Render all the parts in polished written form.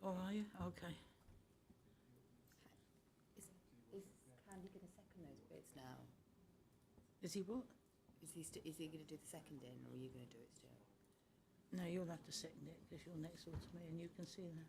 Oh, are you? Okay. Is Candy going to second those bits now? Is he what? Is he going to do the seconding, or are you going to do it still? No, you'll have to second it because you're next door to me and you can see that.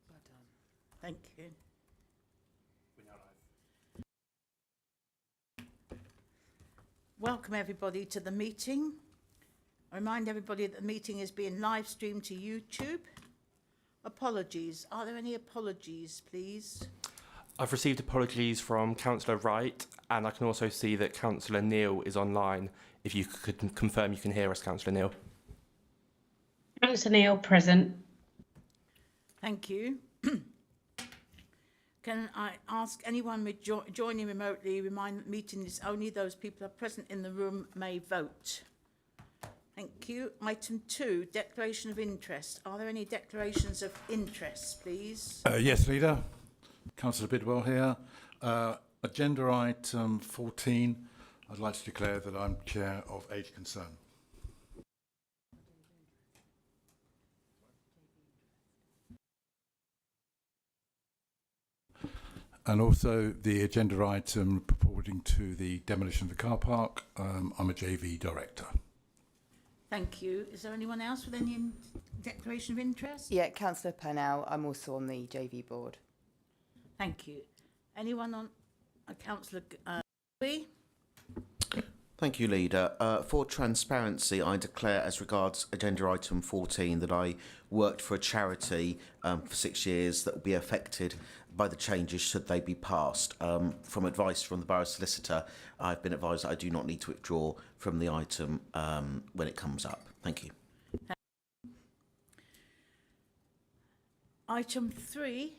Well done. Thank you. Welcome everybody to the meeting. I remind everybody that the meeting is being live streamed to YouTube. Apologies. Are there any apologies, please? I've received apologies from Councillor Wright, and I can also see that Councillor Neil is online. If you could confirm you can hear us, Councillor Neil. Councillor Neil, present. Thank you. Can I ask anyone joining remotely, remind that meeting is only those people who are present in the room may vote. Thank you. Item 2, declaration of interest. Are there any declarations of interest, please? Yes, Leader. Councillor Bidwell here. Agenda item 14. I'd like to declare that I'm Chair of Age Concern. And also the agenda item purporting to the demolition of the car park. I'm a JV Director. Thank you. Is there anyone else with any declaration of interest? Yeah, Councillor Purnell. I'm also on the JV board. Thank you. Anyone on Councillor Lee? Thank you, Leader. For transparency, I declare as regards agenda item 14 that I worked for a charity for 6 years that will be affected by the changes should they be passed. From advice from the Borough Solicitor, I've been advised that I do not need to withdraw from the item when it comes up. Thank you. Item 3,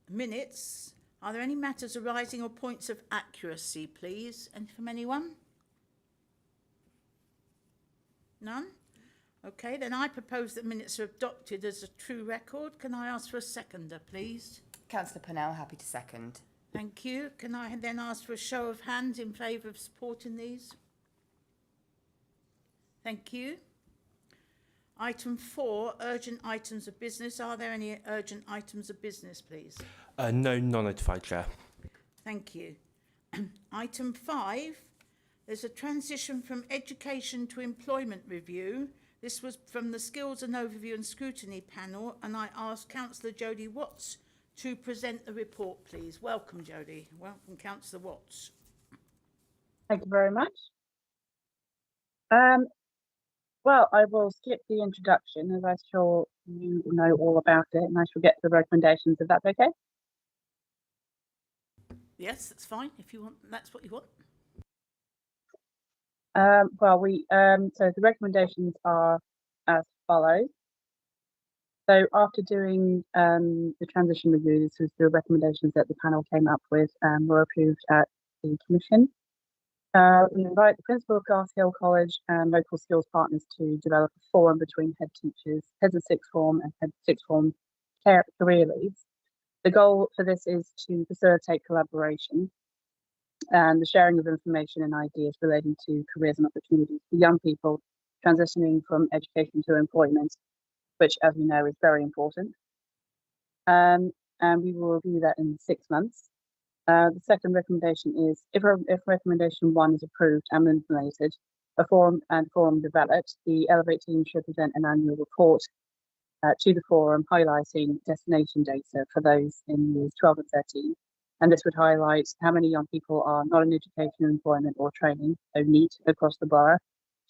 minutes. Are there any matters arising or points of accuracy, please? And from anyone? None? Okay, then I propose that minutes are adopted as a true record. Can I ask for a seconder, please? Councillor Purnell, happy to second. Thank you. Can I then ask for a show of hands in favour of supporting these? Thank you. Item 4, urgent items of business. Are there any urgent items of business, please? No non-notified, Chair. Thank you. Item 5, there's a transition from education to employment review. This was from the Skills and Overview and Scrutiny panel, and I ask Councillor Jodie Watts to present the report, please. Welcome, Jodie. Welcome, Councillor Watts. Thank you very much. Well, I will skip the introduction as I'm sure you know all about it, and I shall get to the recommendations if that's okay. Yes, that's fine. If you want, that's what you want. So the recommendations are as follows. So after doing the transition review, this was the recommendations that the panel came up with and were approved at the commission. We invite the principal of Garth College and local skills partners to develop a forum between head teachers, heads of sixth form and head sixth form career leads. The goal for this is to facilitate collaboration and the sharing of information and ideas relating to careers and opportunities for young people transitioning from education to employment, which, as we know, is very important. And we will review that in 6 months. The second recommendation is if recommendation 1 is approved and implemented, a forum developed, the Elevate team should present an annual report to the forum highlighting destination data for those in years 12 and 13. And this would highlight how many young people are not in education, employment or training, so NEET across the borough,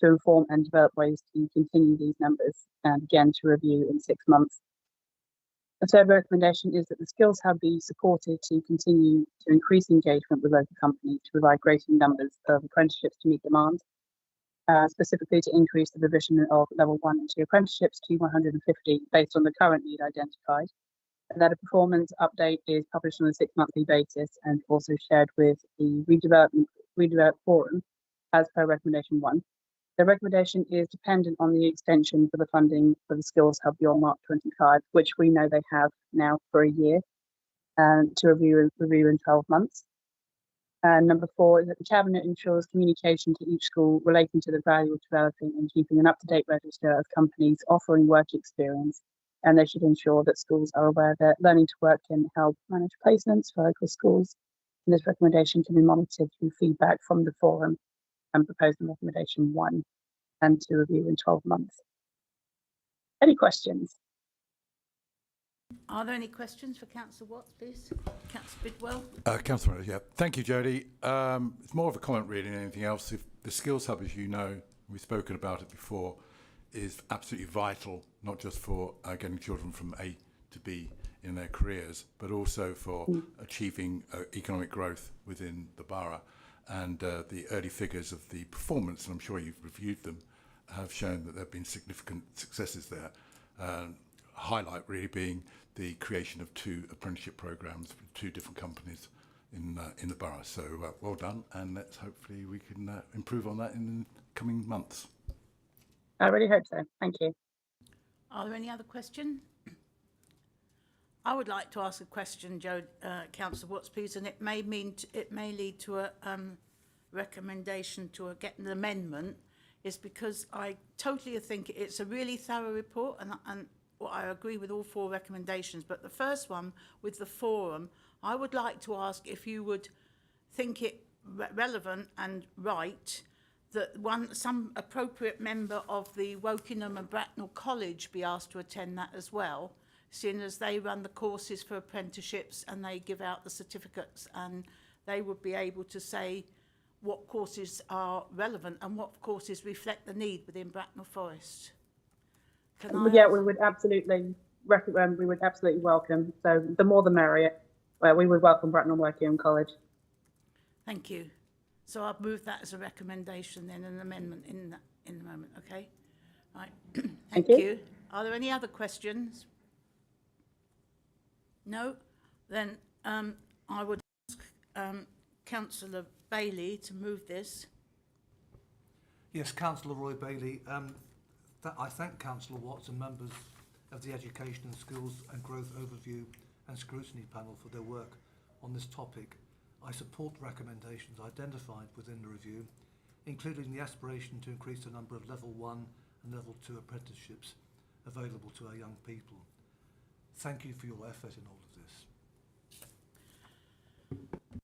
to inform and develop ways to continue these numbers, and again to review in 6 months. The third recommendation is that the Skills Hub be supported to continue to increase engagement with local companies to provide greater numbers of apprenticeships to meet demand, specifically to increase the provision of level 1 and 2 apprenticeships to 150 based on the current need identified, and that a performance update is published on a 6-monthly basis and also shared with the Redevelop Forum as per recommendation 1. The recommendation is dependent on the extension for the funding for the Skills Hub beyond March 25, which we know they have now for a year, to review in 12 months. And number 4 is that the Cabinet ensures communication to each school relating to the value of developing and keeping an up-to-date register of companies offering work experience. And they should ensure that schools are aware that learning to work can help manage placements for local schools. And this recommendation can be monitored through feedback from the forum and proposed in recommendation 1 and to review in 12 months. Any questions? Are there any questions for Councillor Watts, please? Councillor Bidwell? Councillor, yeah. Thank you, Jodie. It's more of a comment really than anything else. If the Skills Hub, as you know, we've spoken about it before, is absolutely vital, not just for getting children from A to B in their careers, but also for achieving economic growth within the borough. And the early figures of the performance, and I'm sure you've reviewed them, have shown that there have been significant successes there. Highlight really being the creation of 2 apprenticeship programs with 2 different companies in the borough. So well done, and let's hopefully we can improve on that in the coming months. I really hope so. Thank you. Are there any other questions? I would like to ask a question, Councillor Watts, please, and it may lead to a recommendation to get an amendment. Is because I totally think it's a really thorough report, and I agree with all 4 recommendations. But the first one with the forum, I would like to ask if you would think it relevant and right that some appropriate member of the Wokingham and Bracknell College be asked to attend that as well, seeing as they run the courses for apprenticeships and they give out the certificates, and they would be able to say what courses are relevant and what courses reflect the need within Bracknell Forest. Yeah, we would absolutely recommend. We would absolutely welcome. So the more the merrier. We would welcome Bracknell Wokingham College. Thank you. So I'll move that as a recommendation, then an amendment in the moment. Okay. Right. Thank you. Are there any other questions? No. Then I would ask Councillor Bailey to move this. Yes, Councillor Roy Bailey. I thank Councillor Watts and members of the Education and Skills and Growth Overview and Scrutiny Panel for their work on this topic. I support recommendations identified within the review, including the aspiration to increase the number of Level 1 and Level 2 apprenticeships available to our young people. Thank you for your effort in all of this.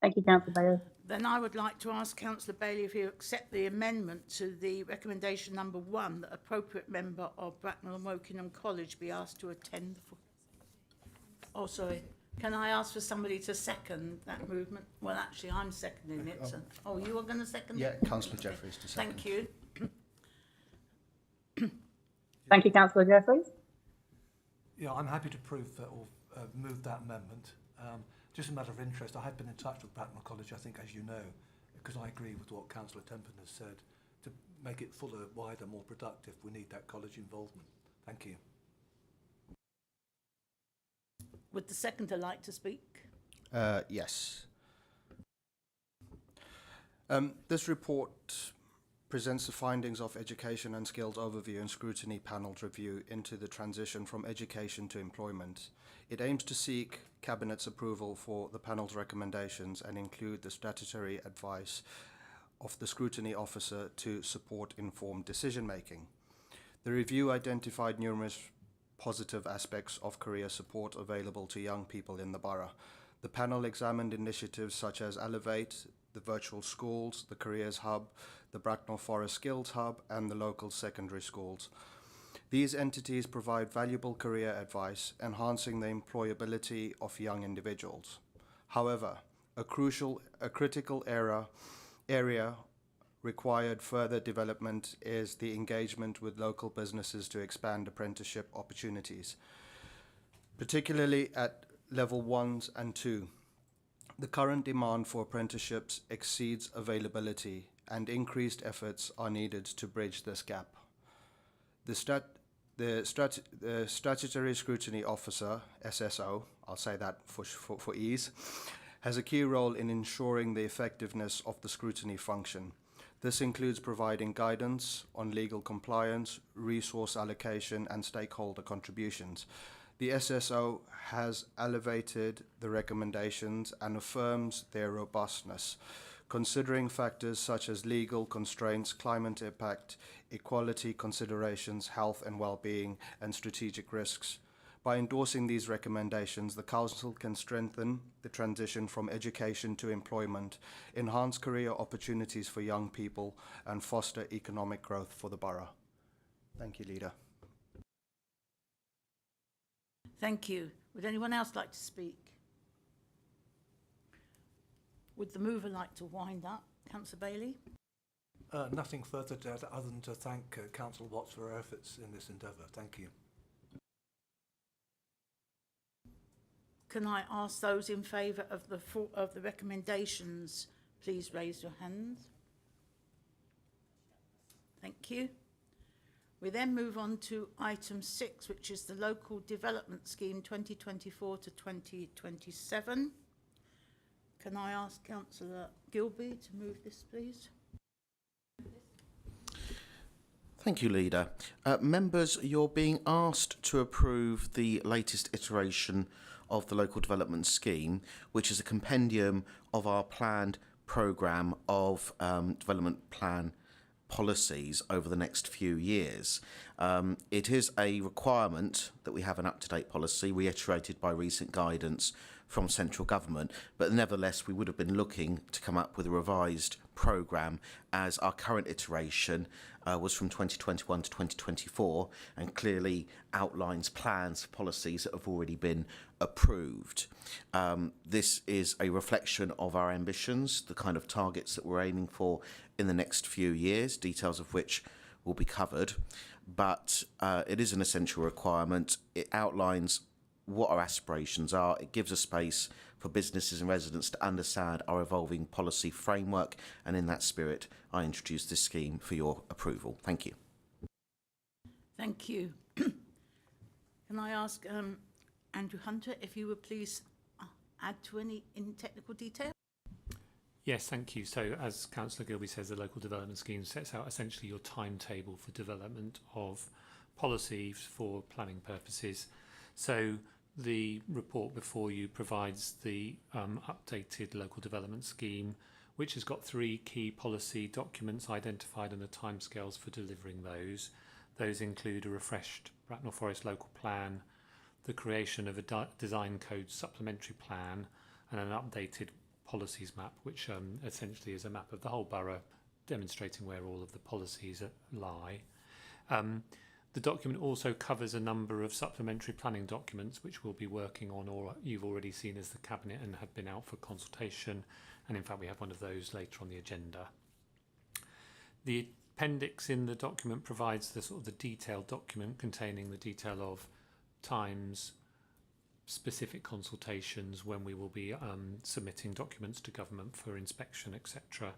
Thank you, Councillor Bailey. Then I would like to ask Councillor Bailey if you accept the amendment to the recommendation number 1, that appropriate member of Bracknell and Wokingham College be asked to attend. Oh, sorry. Can I ask for somebody to second that movement? Well, actually, I'm seconding it. So. Oh, you are going to second it? Yeah, Councillor Jeffries to second. Thank you. Thank you, Councillor Jeffries. Yeah, I'm happy to move that amendment. Just a matter of interest, I have been in touch with Bracknell College, I think, as you know, because I agree with what Councillor Tempen has said. To make it fuller, wider, more productive, we need that college involvement. Thank you. Would the seconder like to speak? Yes. This report presents the findings of Education and Skills Overview and Scrutiny Panel's review into the transition from education to employment. It aims to seek Cabinet's approval for the panel's recommendations and include the statutory advice of the scrutiny officer to support informed decision-making. The review identified numerous positive aspects of career support available to young people in the borough. The panel examined initiatives such as Elevate, the virtual schools, the Careers Hub, the Bracknell Forest Skills Hub, and the local secondary schools. These entities provide valuable career advice, enhancing the employability of young individuals. However, a critical area required further development is the engagement with local businesses to expand apprenticeship opportunities. particularly at level 1s and 2. The current demand for apprenticeships exceeds availability, and increased efforts are needed to bridge this gap. The Statutory Scrutiny Officer, SSO, I'll say that for ease, has a key role in ensuring the effectiveness of the scrutiny function. This includes providing guidance on legal compliance, resource allocation, and stakeholder contributions. The SSO has elevated the recommendations and affirms their robustness, considering factors such as legal constraints, climate impact, equality considerations, health and well-being, and strategic risks. By endorsing these recommendations, the Council can strengthen the transition from education to employment, enhance career opportunities for young people, and foster economic growth for the borough. Thank you, Leader. Thank you. Would anyone else like to speak? Would the mover like to wind up? Councillor Bailey? Nothing further to add other than to thank Councillor Watts for her efforts in this endeavour. Thank you. Can I ask those in favour of the recommendations, please raise your hands. Thank you. We then move on to item 6, which is the Local Development Scheme 2024 to 2027. Can I ask Councillor Gilby to move this, please? Thank you, Leader. Members, you're being asked to approve the latest iteration of the Local Development Scheme, which is a compendium of our planned programme of development plan policies over the next few years. It is a requirement that we have an up-to-date policy reiterated by recent guidance from central government, but nevertheless we would have been looking to come up with a revised programme, as our current iteration was from 2021 to 2024 and clearly outlines plans for policies that have already been approved. This is a reflection of our ambitions, the kind of targets that we're aiming for in the next few years, details of which will be covered, but it is an essential requirement. It outlines what our aspirations are. It gives a space for businesses and residents to understand our evolving policy framework, and in that spirit I introduce this scheme for your approval. Thank you. Thank you. Can I ask Andrew Hunter if you would please add to any in technical detail? Yes, thank you. So as Councillor Gilby says, the Local Development Scheme sets out essentially your timetable for development of policy for planning purposes. So the report before you provides the updated Local Development Scheme, which has got 3 key policy documents identified and the timescales for delivering those. Those include a refreshed Bracknell Forest Local Plan, the creation of a design code supplementary plan, and an updated policies map, which essentially is a map of the whole borough demonstrating where all of the policies lie. The document also covers a number of supplementary planning documents which we'll be working on, or you've already seen as the Cabinet and have been out for consultation, and in fact we have one of those later on the agenda. The appendix in the document provides the sort of the detailed document containing the detail of times, specific consultations, when we will be submitting documents to government for inspection, etc.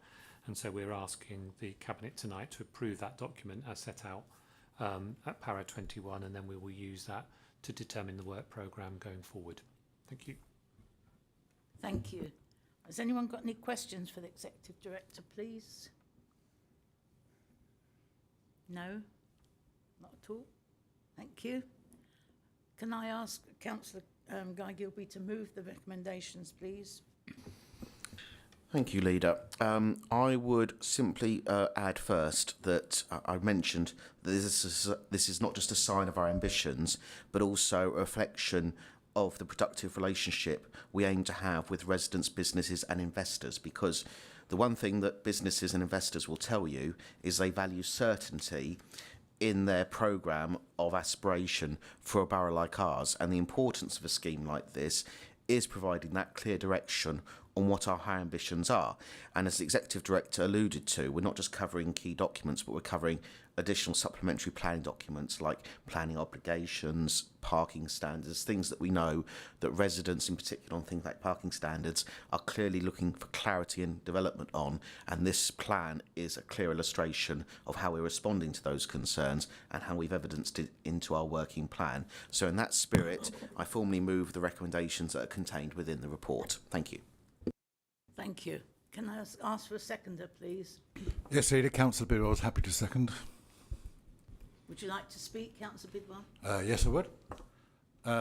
And so we're asking the Cabinet tonight to approve that document as set out at Para 21, and then we will use that to determine the work programme going forward. Thank you. Thank you. Has anyone got any questions for the Executive Director, please? No? Not at all? Thank you. Can I ask Councillor Guy Gilby to move the recommendations, please? Thank you, Leader. I would simply add first that I mentioned that this is not just a sign of our ambitions, but also a reflection of the productive relationship we aim to have with residents, businesses and investors, because the one thing that businesses and investors will tell you is they value certainty in their programme of aspiration for a borough like ours, and the importance of a scheme like this is providing that clear direction on what our high ambitions are. And as the Executive Director alluded to, we're not just covering key documents, but we're covering additional supplementary planning documents like planning obligations, parking standards, things that we know that residents, in particular on things like parking standards, are clearly looking for clarity and development on. And this plan is a clear illustration of how we're responding to those concerns and how we've evidenced it into our working plan. So in that spirit, I formally move the recommendations that are contained within the report. Thank you. Thank you. Can I ask for a seconder, please? Yes, Leader. Councillor Bidwell is happy to second. Would you like to speak, Councillor Bidwell? Yes, I would.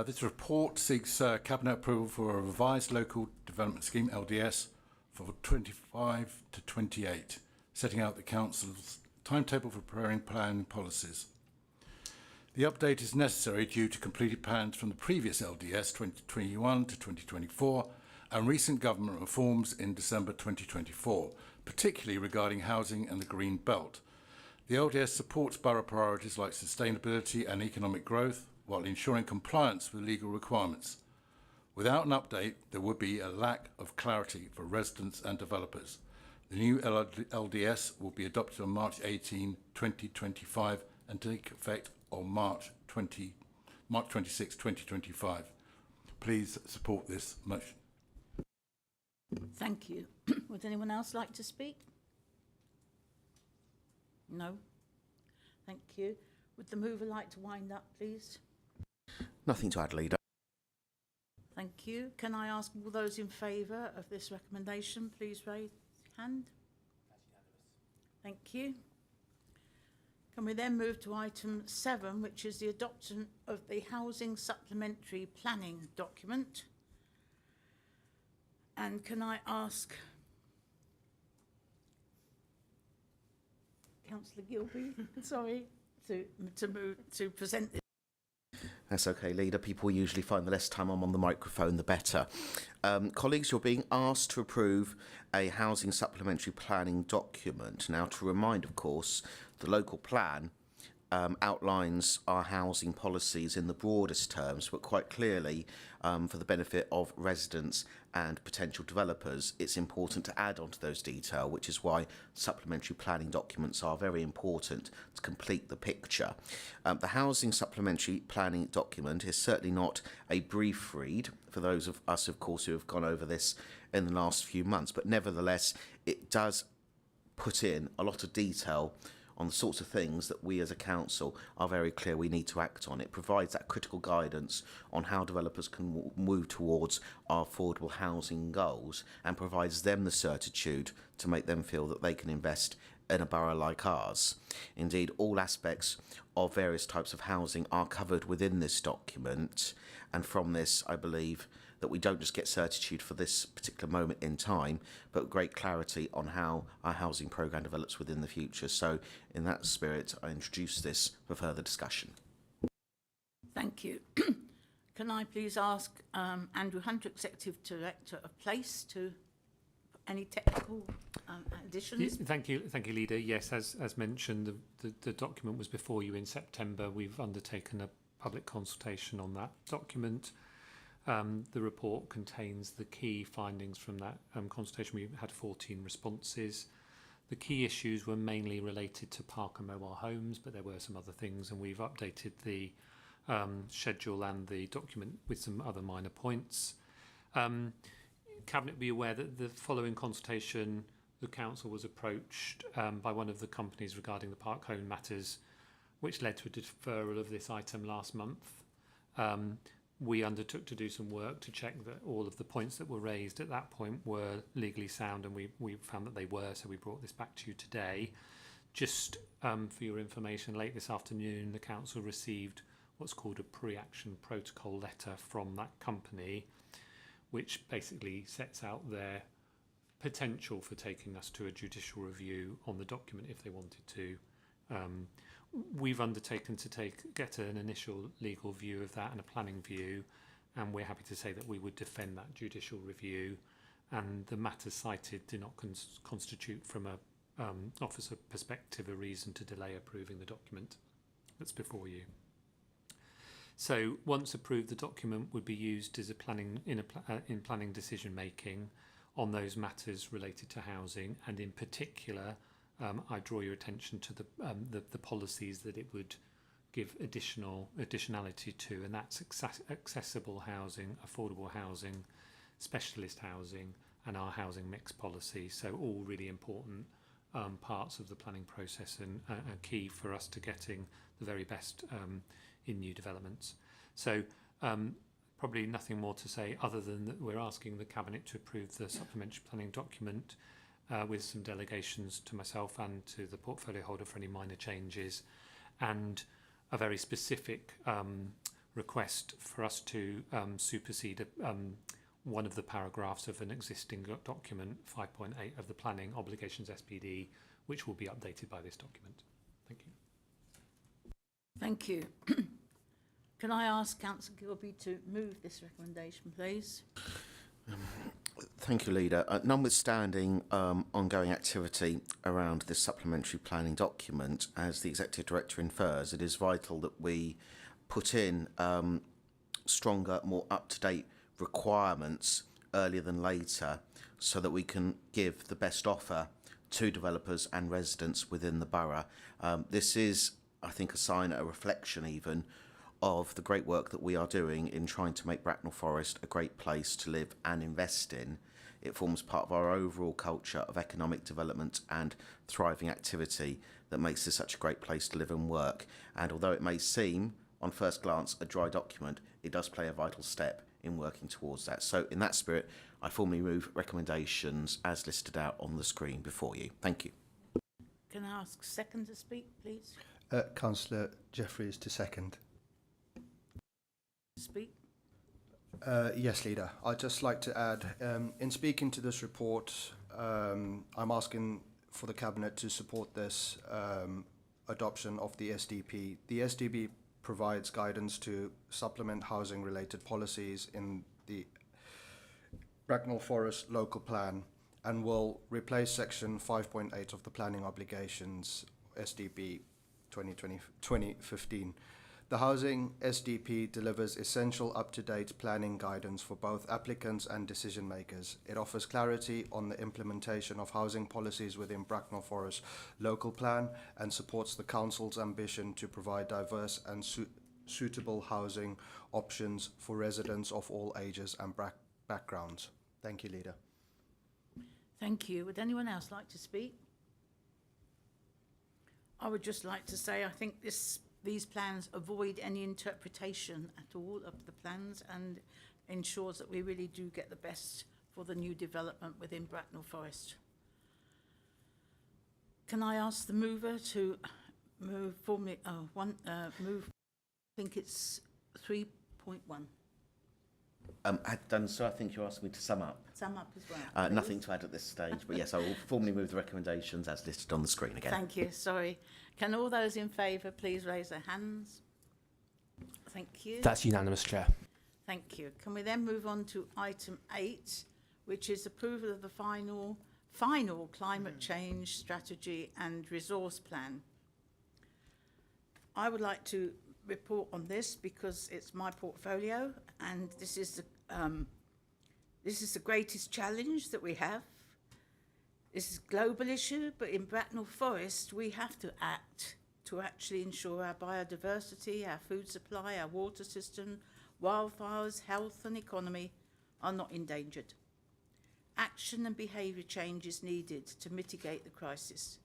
This report seeks Cabinet approval for a revised local development scheme, LDS, for 25 to 28, setting out the Council's timetable for preparing planning policies. The update is necessary due to completed plans from the previous LDS 2021 to 2024 and recent government reforms in December 2024, particularly regarding housing and the Green Belt. The LDS supports borough priorities like sustainability and economic growth while ensuring compliance with legal requirements. Without an update, there would be a lack of clarity for residents and developers. The new LDS will be adopted on March 18, 2025 and take effect on March 26, 2025. Please support this motion. Thank you. Would anyone else like to speak? No? Thank you. Would the mover like to wind up, please? Nothing to add, Leader. Thank you. Can I ask all those in favour of this recommendation, please raise your hand. Thank you. Can we then move to item 7, which is the adoption of the Housing Supplementary Planning document? And can I ask Councillor Gilby, sorry, to present this? That's okay, Leader. People usually find the less time I'm on the microphone, the better. Colleagues, you're being asked to approve a housing supplementary planning document. Now, to remind, of course, the local plan outlines our housing policies in the broadest terms, but quite clearly, for the benefit of residents and potential developers, it's important to add on to those details, which is why supplementary planning documents are very important to complete the picture. The housing supplementary planning document is certainly not a brief read for those of us, of course, who have gone over this in the last few months, but nevertheless, it does put in a lot of detail on the sorts of things that we as a council are very clear we need to act on. It provides that critical guidance on how developers can move towards our affordable housing goals and provides them the certitude to make them feel that they can invest in a borough like ours. Indeed, all aspects of various types of housing are covered within this document, and from this I believe that we don't just get certitude for this particular moment in time, but great clarity on how our housing programme develops within the future. So in that spirit, I introduce this for further discussion. Thank you. Can I please ask Andrew Hunter, Executive Director of Place, to any technical additions? Thank you, Leader. Yes, as mentioned, the document was before you in September. We've undertaken a public consultation on that document. The report contains the key findings from that consultation. We had 14 responses. The key issues were mainly related to park and mobile homes, but there were some other things, and we've updated the schedule and the document with some other minor points. Cabinet be aware that the following consultation, the council was approached by one of the companies regarding the park home matters, which led to a deferral of this item last month. We undertook to do some work to check that all of the points that were raised at that point were legally sound, and we found that they were, so we brought this back to you today. Just for your information, late this afternoon, the council received what's called a pre-action protocol letter from that company, which basically sets out their potential for taking us to a judicial review on the document if they wanted to. We've undertaken to get an initial legal view of that and a planning view, and we're happy to say that we would defend that judicial review, and the matters cited do not constitute from a officer perspective a reason to delay approving the document that's before you. So once approved, the document would be used as a planning in planning decision making on those matters related to housing, and in particular, I draw your attention to the policies that it would give additionality to, and that's accessible housing, affordable housing, specialist housing, and our housing mix policy. So all really important parts of the planning process and key for us to getting the very best in new developments. So probably nothing more to say other than that we're asking the Cabinet to approve the supplementary planning document with some delegations to myself and to the portfolio holder for any minor changes, and a very specific request for us to supersede one of the paragraphs of an existing document, 5.8 of the Planning Obligations SPD, which will be updated by this document. Thank you. Thank you. Can I ask Councillor Gilby to move this recommendation, please? Thank you, Leader. Notwithstanding ongoing activity around this supplementary planning document, as the Executive Director infers, it is vital that we put in stronger, more up-to-date requirements earlier than later, so that we can give the best offer to developers and residents within the borough. This is, I think, a sign, a reflection even, of the great work that we are doing in trying to make Bracknell Forest a great place to live and invest in. It forms part of our overall culture of economic development and thriving activity that makes this such a great place to live and work. And although it may seem, on first glance, a dry document, it does play a vital step in working towards that. So in that spirit, I formally move recommendations as listed out on the screen before you. Thank you. Can I ask second to speak, please? Councillor Jeffries to second. Speak. Yes, Leader. I'd just like to add, in speaking to this report, I'm asking for the Cabinet to support this adoption of the SDP. The SDP provides guidance to supplement housing-related policies in the Bracknell Forest local plan and will replace section 5.8 of the Planning Obligations SDP 2015. The Housing SDP delivers essential up-to-date planning guidance for both applicants and decision makers. It offers clarity on the implementation of housing policies within Bracknell Forest local plan and supports the Council's ambition to provide diverse and suitable housing options for residents of all ages and backgrounds. Thank you, Leader. Thank you. Would anyone else like to speak? I would just like to say I think these plans avoid any interpretation at all of the plans and ensures that we really do get the best for the new development within Bracknell Forest. Can I ask the mover to move formally? Move. I think it's 3.1. I had done so. I think you're asking me to sum up. Sum up as well. Nothing to add at this stage, but yes, I will formally move the recommendations as listed on the screen again. Thank you. Sorry. Can all those in favour please raise their hands? Thank you. That's unanimous, Chair. Thank you. Can we then move on to item 8, which is approval of the final climate change strategy and resource plan? I would like to report on this because it's my portfolio, and this is the greatest challenge that we have. This is a global issue, but in Bracknell Forest we have to act to actually ensure our biodiversity, our food supply, our water system, wildfires, health and economy are not endangered. Action and behaviour change is needed to mitigate the crisis.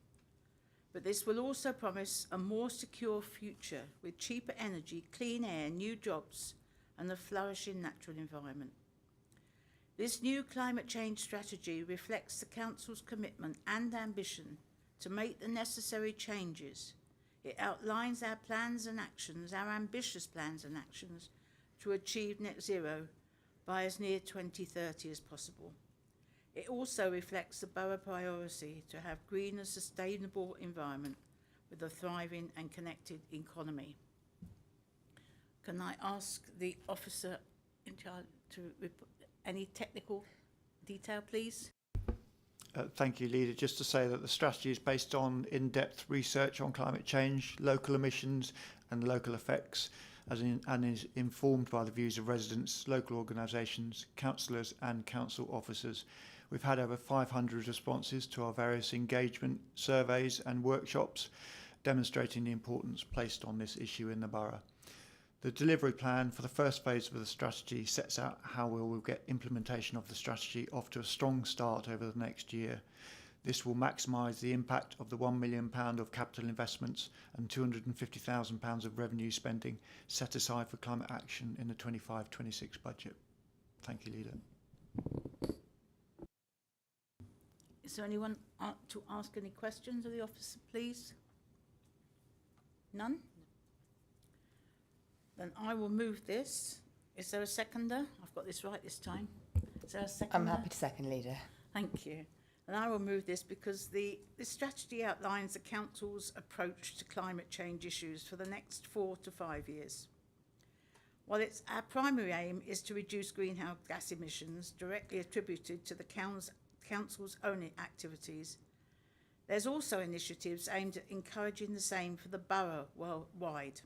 But this will also promise a more secure future with cheaper energy, clean air, new jobs and a flourishing natural environment. This new climate change strategy reflects the Council's commitment and ambition to make the necessary changes. It outlines our plans and actions, our ambitious plans and actions, to achieve net zero by as near 2030 as possible. It also reflects the borough priority to have green and sustainable environment with a thriving and connected economy. Can I ask the officer in charge to report any technical detail, please? Thank you, Leader. Just to say that the strategy is based on in-depth research on climate change, local emissions and local effects, and is informed by the views of residents, local organisations, councillors and council officers. We've had over 500 responses to our various engagement surveys and workshops, demonstrating the importance placed on this issue in the borough. The delivery plan for the first phase of the strategy sets out how we will get implementation of the strategy off to a strong start over the next year. This will maximise the impact of the £1 million of capital investments and £250,000 of revenue spending set aside for climate action in the 25-26 budget. Thank you, Leader. Is there anyone to ask any questions of the officer, please? None? Then I will move this. Is there a seconder? I've got this right this time. Is there a seconder? I'm happy to second, Leader. Thank you. And I will move this because this strategy outlines the Council's approach to climate change issues for the next 4 to 5 years. While our primary aim is to reduce greenhouse gas emissions directly attributed to the Council's own activities, there's also initiatives aimed at encouraging the same for the borough worldwide.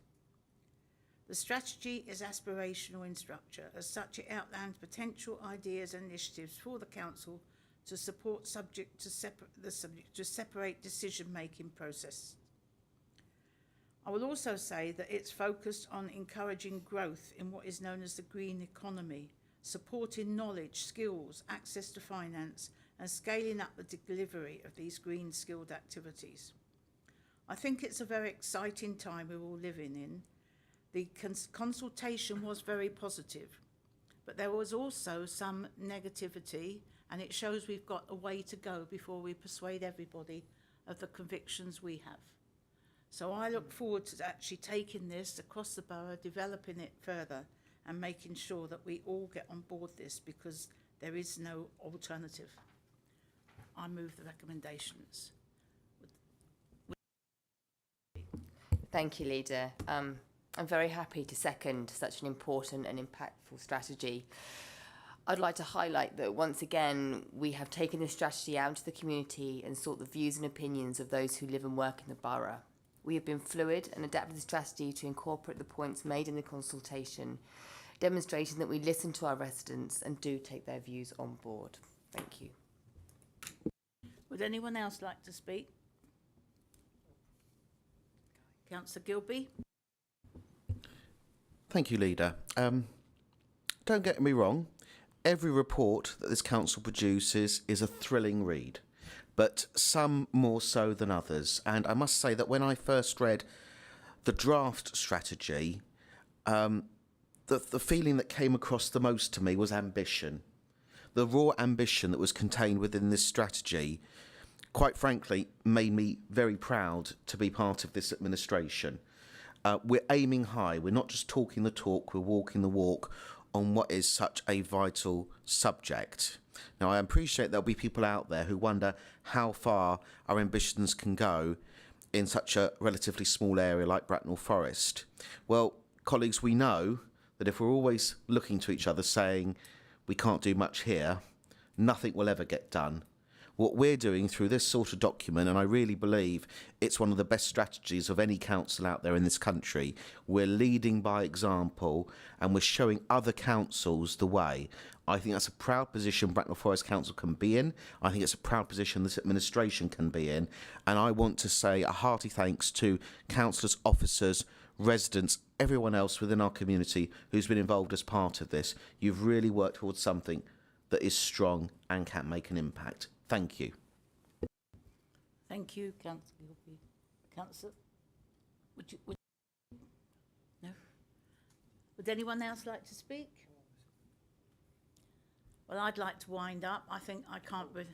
The strategy is aspirational in structure. As such, it outlines potential ideas and initiatives for the Council to support subject to separate decision-making process. I will also say that it's focused on encouraging growth in what is known as the green economy, supporting knowledge, skills, access to finance, and scaling up the delivery of these green skilled activities. I think it's a very exciting time we're all living in. The consultation was very positive, but there was also some negativity, and it shows we've got a way to go before we persuade everybody of the convictions we have. So I look forward to actually taking this across the borough, developing it further, and making sure that we all get on board this, because there is no alternative. I move the recommendations. Thank you, Leader. I'm very happy to second such an important and impactful strategy. I'd like to highlight that once again we have taken this strategy out to the community and sought the views and opinions of those who live and work in the borough. We have been fluid and adapted the strategy to incorporate the points made in the consultation, demonstrating that we listen to our residents and do take their views on board. Thank you. Would anyone else like to speak? Councillor Gilby? Thank you, Leader. Don't get me wrong. Every report that this council produces is a thrilling read, but some more so than others. And I must say that when I first read the draft strategy, the feeling that came across the most to me was ambition. The raw ambition that was contained within this strategy, quite frankly, made me very proud to be part of this administration. We're aiming high. We're not just talking the talk, we're walking the walk on what is such a vital subject. Now, I appreciate there'll be people out there who wonder how far our ambitions can go in such a relatively small area like Bracknell Forest. Well, colleagues, we know that if we're always looking to each other saying we can't do much here, nothing will ever get done. What we're doing through this sort of document, and I really believe it's one of the best strategies of any council out there in this country, we're leading by example and we're showing other councils the way. I think that's a proud position Bracknell Forest Council can be in. I think it's a proud position this administration can be in. And I want to say a hearty thanks to councillors, officers, residents, everyone else within our community who's been involved as part of this. You've really worked towards something that is strong and can make an impact. Thank you. Thank you, Councillor Gilby. Councillor, no? Would anyone else like to speak? Well, I'd like to wind up. I think I can't really...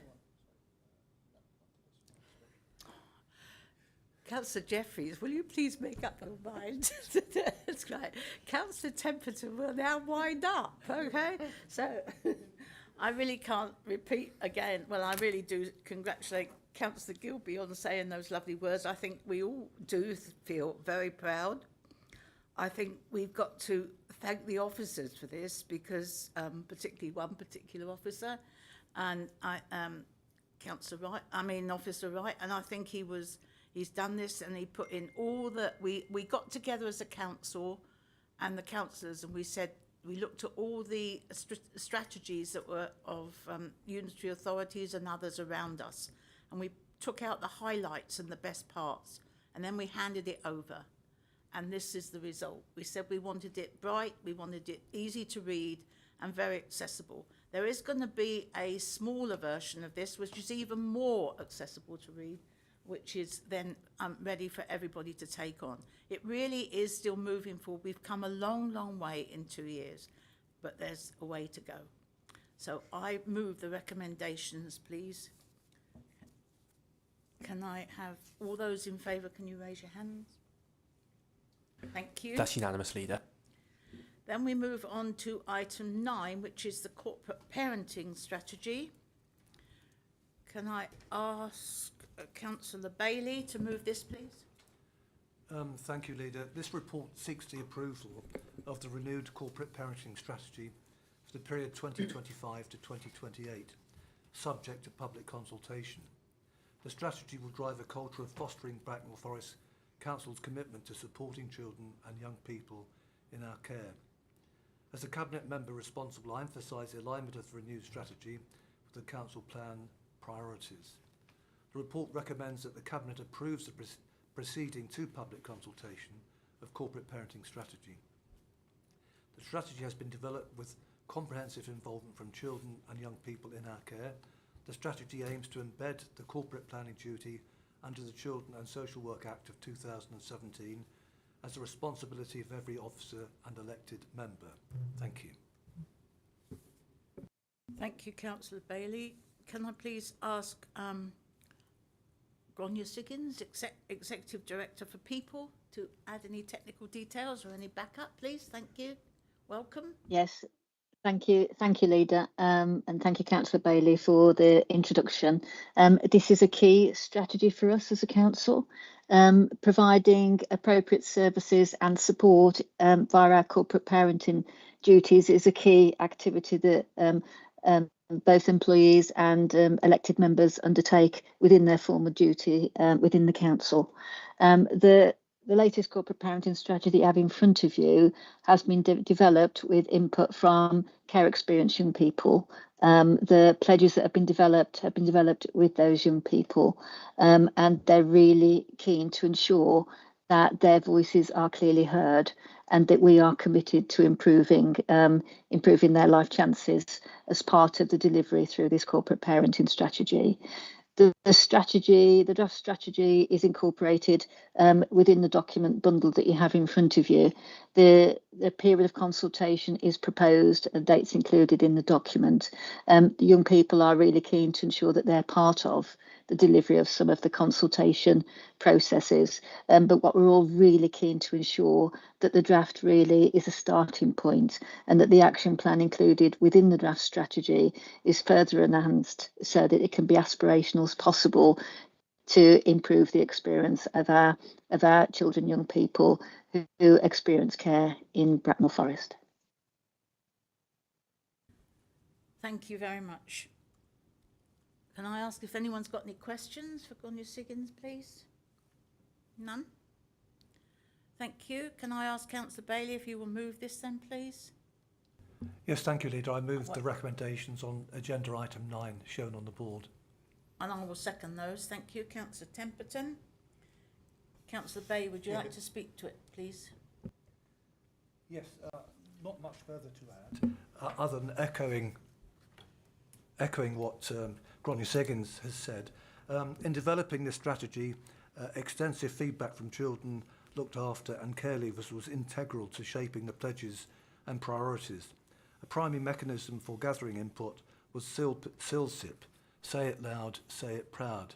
Councillor Jeffries, will you please make up your mind? That's right. Councillor Templeton will now wind up, okay? So I really can't repeat again. Well, I really do congratulate Councillor Gilby on saying those lovely words. I think we all do feel very proud. I think we've got to thank the officers for this, because particularly one particular officer, and Officer Wright, and I think he's done this, and he put in all that we got together as a council and the councillors, and we said, we looked at all the strategies that were of unitary authorities and others around us, and we took out the highlights and the best parts, and then we handed it over. And this is the result. We said we wanted it bright, we wanted it easy to read and very accessible. There is going to be a smaller version of this, which is even more accessible to read, which is then ready for everybody to take on. It really is still moving forward. We've come a long, long way in 2 years, but there's a way to go. So I move the recommendations, please. Can I have all those in favour? Can you raise your hands? Thank you. That's unanimous, Leader. Then we move on to item 9, which is the corporate parenting strategy. Can I ask Councillor Bailey to move this, please? Thank you, Leader. This report seeks the approval of the renewed corporate parenting strategy for the period 2025 to 2028, subject to public consultation. The strategy will drive a culture of fostering Bracknell Forest Council's commitment to supporting children and young people in our care. As a Cabinet member responsible, I emphasise the alignment of the renewed strategy with the Council plan priorities. The report recommends that the Cabinet approves the proceeding to public consultation of corporate parenting strategy. The strategy has been developed with comprehensive involvement from children and young people in our care. The strategy aims to embed the corporate planning duty under the Children and Social Work Act of 2017 as the responsibility of every officer and elected member. Thank you. Thank you, Councillor Bailey. Can I please ask Gronya Siggins, Executive Director for People, to add any technical details or any backup, please? Thank you. Welcome. Yes, thank you, Leader, and thank you, Councillor Bailey, for the introduction. This is a key strategy for us as a council, providing appropriate services and support via our corporate parenting duties is a key activity that both employees and elected members undertake within their formal duty within the council. The latest corporate parenting strategy you have in front of you has been developed with input from care experienced young people. The pledges that have been developed with those young people, and they're really keen to ensure that their voices are clearly heard and that we are committed to improving their life chances as part of the delivery through this corporate parenting strategy. The draft strategy is incorporated within the document bundle that you have in front of you. The period of consultation is proposed, and dates included in the document. The young people are really keen to ensure that they're part of the delivery of some of the consultation processes. But what we're all really keen to ensure that the draft really is a starting point, and that the action plan included within the draft strategy is further enhanced so that it can be aspirational as possible to improve the experience of our children, young people who experience care in Bracknell Forest. Thank you very much. Can I ask if anyone's got any questions for Gronya Siggins, please? None? Thank you. Can I ask Councillor Bailey if you will move this then, please? Yes, thank you, Leader. I move the recommendations on agenda item 9 shown on the board. And I will second those. Thank you, Councillor Temperton. Councillor Bay, would you like to speak to it, please? Yes, not much further to add, other than echoing what Gronya Siggins has said. In developing this strategy, extensive feedback from children looked after and care leavers was integral to shaping the pledges and priorities. A primary mechanism for gathering input was SILSIP, Say It Loud, Say It Proud.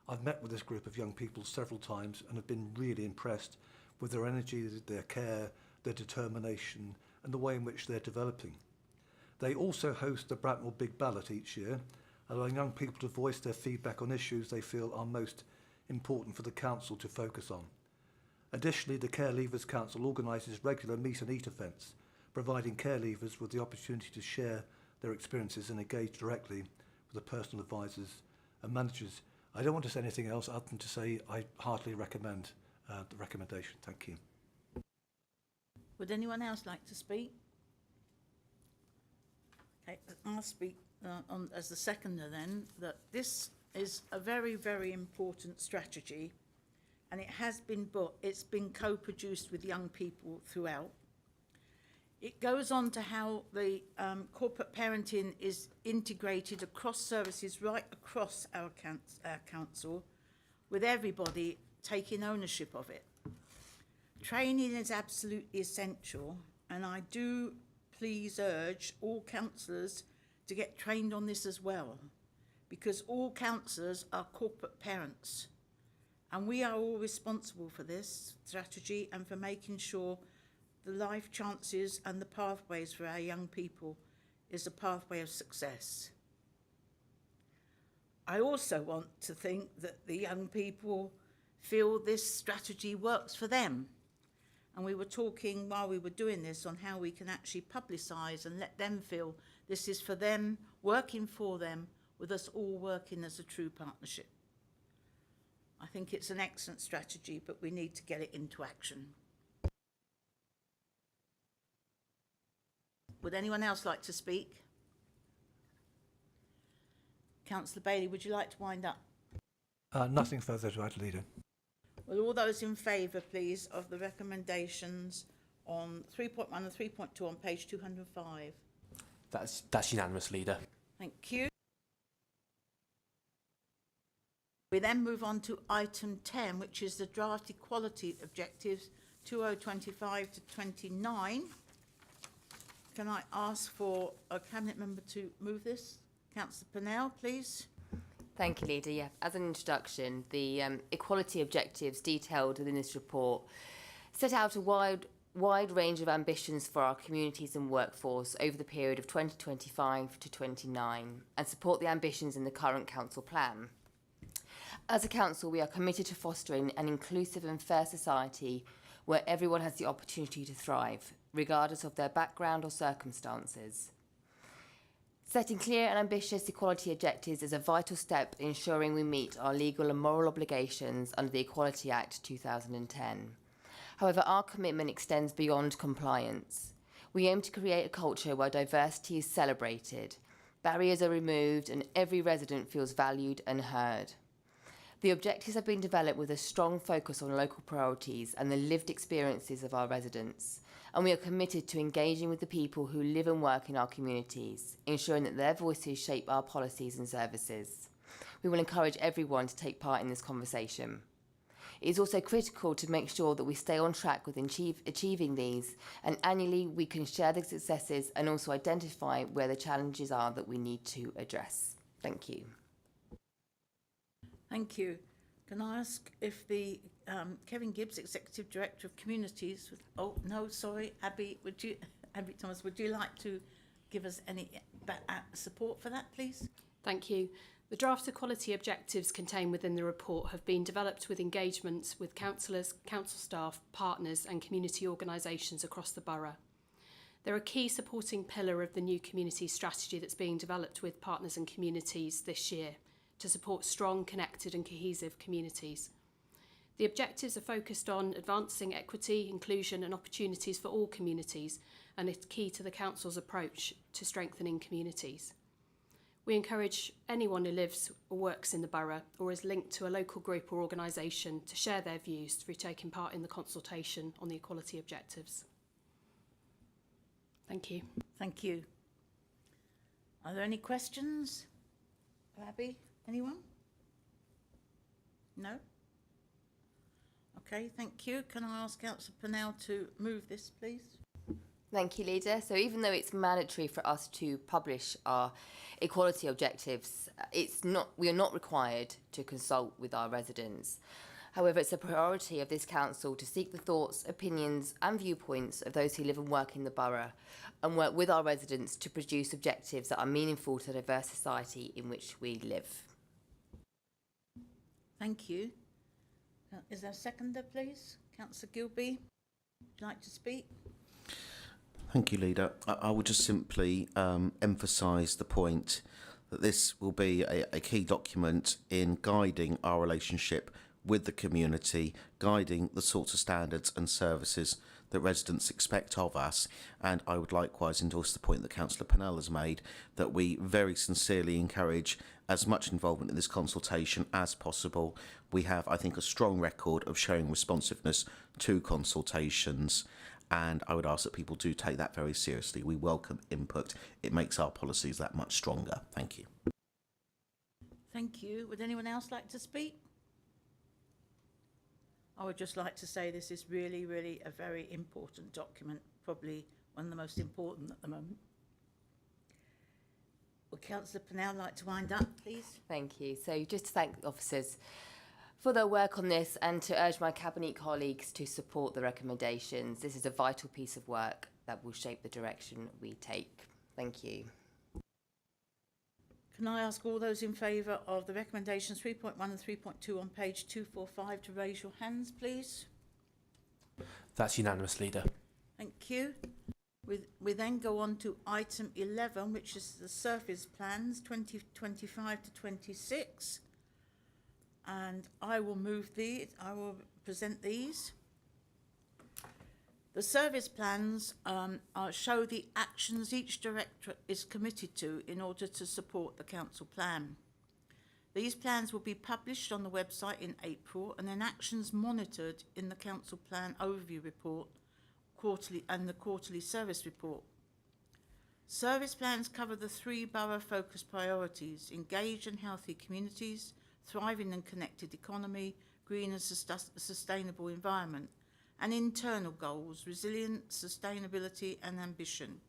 I've met with this group of young people several times and have been really impressed with their energy, their care, their determination and the way in which they're developing. They also host the Bracknell Big Ballot each year, allowing young people to voice their feedback on issues they feel are most important for the council to focus on. Additionally, the Care Leavers Council organises regular meet and eat events, providing care leavers with the opportunity to share their experiences and engage directly with the personal advisors and managers. I don't want to say anything else other than to say I heartily recommend the recommendation. Thank you. Would anyone else like to speak? Okay, I'll speak on as the seconder then, that this is a very, very important strategy, and it has been it's been co-produced with young people throughout. It goes on to how the corporate parenting is integrated across services right across our council, with everybody taking ownership of it. Training is absolutely essential, and I do please urge all councillors to get trained on this as well, because all councillors are corporate parents, and we are all responsible for this strategy and for making sure the life chances and the pathways for our young people is a pathway of success. I also want to think that the young people feel this strategy works for them. And we were talking while we were doing this on how we can actually publicise and let them feel this is for them, working for them, with us all working as a true partnership. I think it's an excellent strategy, but we need to get it into action. Would anyone else like to speak? Councillor Bailey, would you like to wind up? Nothing further to add, Leader. Will all those in favour, please, of the recommendations on 3.1 and 3.2 on page 205? That's unanimous, Leader. Thank you. We then move on to item 10, which is the draft equality objectives 2025 to 29. Can I ask for a Cabinet member to move this? Councillor Purnell, please. Thank you, Leader. Yeah, as an introduction, the equality objectives detailed within this report set out a wide range of ambitions for our communities and workforce over the period of 2025 to 29 and support the ambitions in the current council plan. As a council, we are committed to fostering an inclusive and fair society where everyone has the opportunity to thrive, regardless of their background or circumstances. Setting clear and ambitious equality objectives is a vital step in ensuring we meet our legal and moral obligations under the Equality Act 2010. However, our commitment extends beyond compliance. We aim to create a culture where diversity is celebrated, barriers are removed, and every resident feels valued and heard. The objectives have been developed with a strong focus on local priorities and the lived experiences of our residents, and we are committed to engaging with the people who live and work in our communities, ensuring that their voices shape our policies and services. We will encourage everyone to take part in this conversation. It is also critical to make sure that we stay on track with achieving these, and annually we can share the successes and also identify where the challenges are that we need to address. Thank you. Thank you. Can I ask if the Kevin Gibbs, Executive Director of Communities, oh no, sorry, Abby Thomas, would you like to give us any support for that, please? Thank you. The draft equality objectives contained within the report have been developed with engagements with councillors, council staff, partners and community organisations across the borough. They're a key supporting pillar of the new community strategy that's being developed with partners and communities this year to support strong, connected and cohesive communities. The objectives are focused on advancing equity, inclusion and opportunities for all communities, and it's key to the council's approach to strengthening communities. We encourage anyone who lives or works in the borough or is linked to a local group or organisation to share their views through taking part in the consultation on the equality objectives. Thank you. Thank you. Are there any questions? Abby, anyone? No? Okay, thank you. Can I ask Councillor Purnell to move this, please? Thank you, Leader. So even though it's mandatory for us to publish our equality objectives, we are not required to consult with our residents. However, it's a priority of this council to seek the thoughts, opinions and viewpoints of those who live and work in the borough and work with our residents to produce objectives that are meaningful to the diverse society in which we live. Thank you. Is there a seconder, please? Councillor Gilby, would you like to speak? Thank you, Leader. I would just simply emphasise the point that this will be a key document in guiding our relationship with the community, guiding the sorts of standards and services that residents expect of us. And I would likewise endorse the point that Councillor Pennell has made, that we very sincerely encourage as much involvement in this consultation as possible. We have, I think, a strong record of showing responsiveness to consultations, and I would ask that people do take that very seriously. We welcome input. It makes our policies that much stronger. Thank you. Thank you. Would anyone else like to speak? I would just like to say this is really, really a very important document, probably one of the most important at the moment. Would Councillor Pennell like to wind up, please? Thank you. So just to thank the officers for their work on this and to urge my Cabinet colleagues to support the recommendations. This is a vital piece of work that will shape the direction we take. Thank you. Can I ask all those in favour of the recommendations 3.1 and 3.2 on page 245 to raise your hands, please? That's unanimous, Leader. Thank you. We then go on to item 11, which is the service plans 2025 to 26. And I will present these. The service plans show the actions each directorate is committed to in order to support the council plan. These plans will be published on the website in April, and then actions monitored in the council plan overview report and the quarterly service report. Service plans cover the 3 borough focus priorities: engaged and healthy communities, thriving and connected economy, green and sustainable environment, and internal goals: resilience, sustainability and ambition.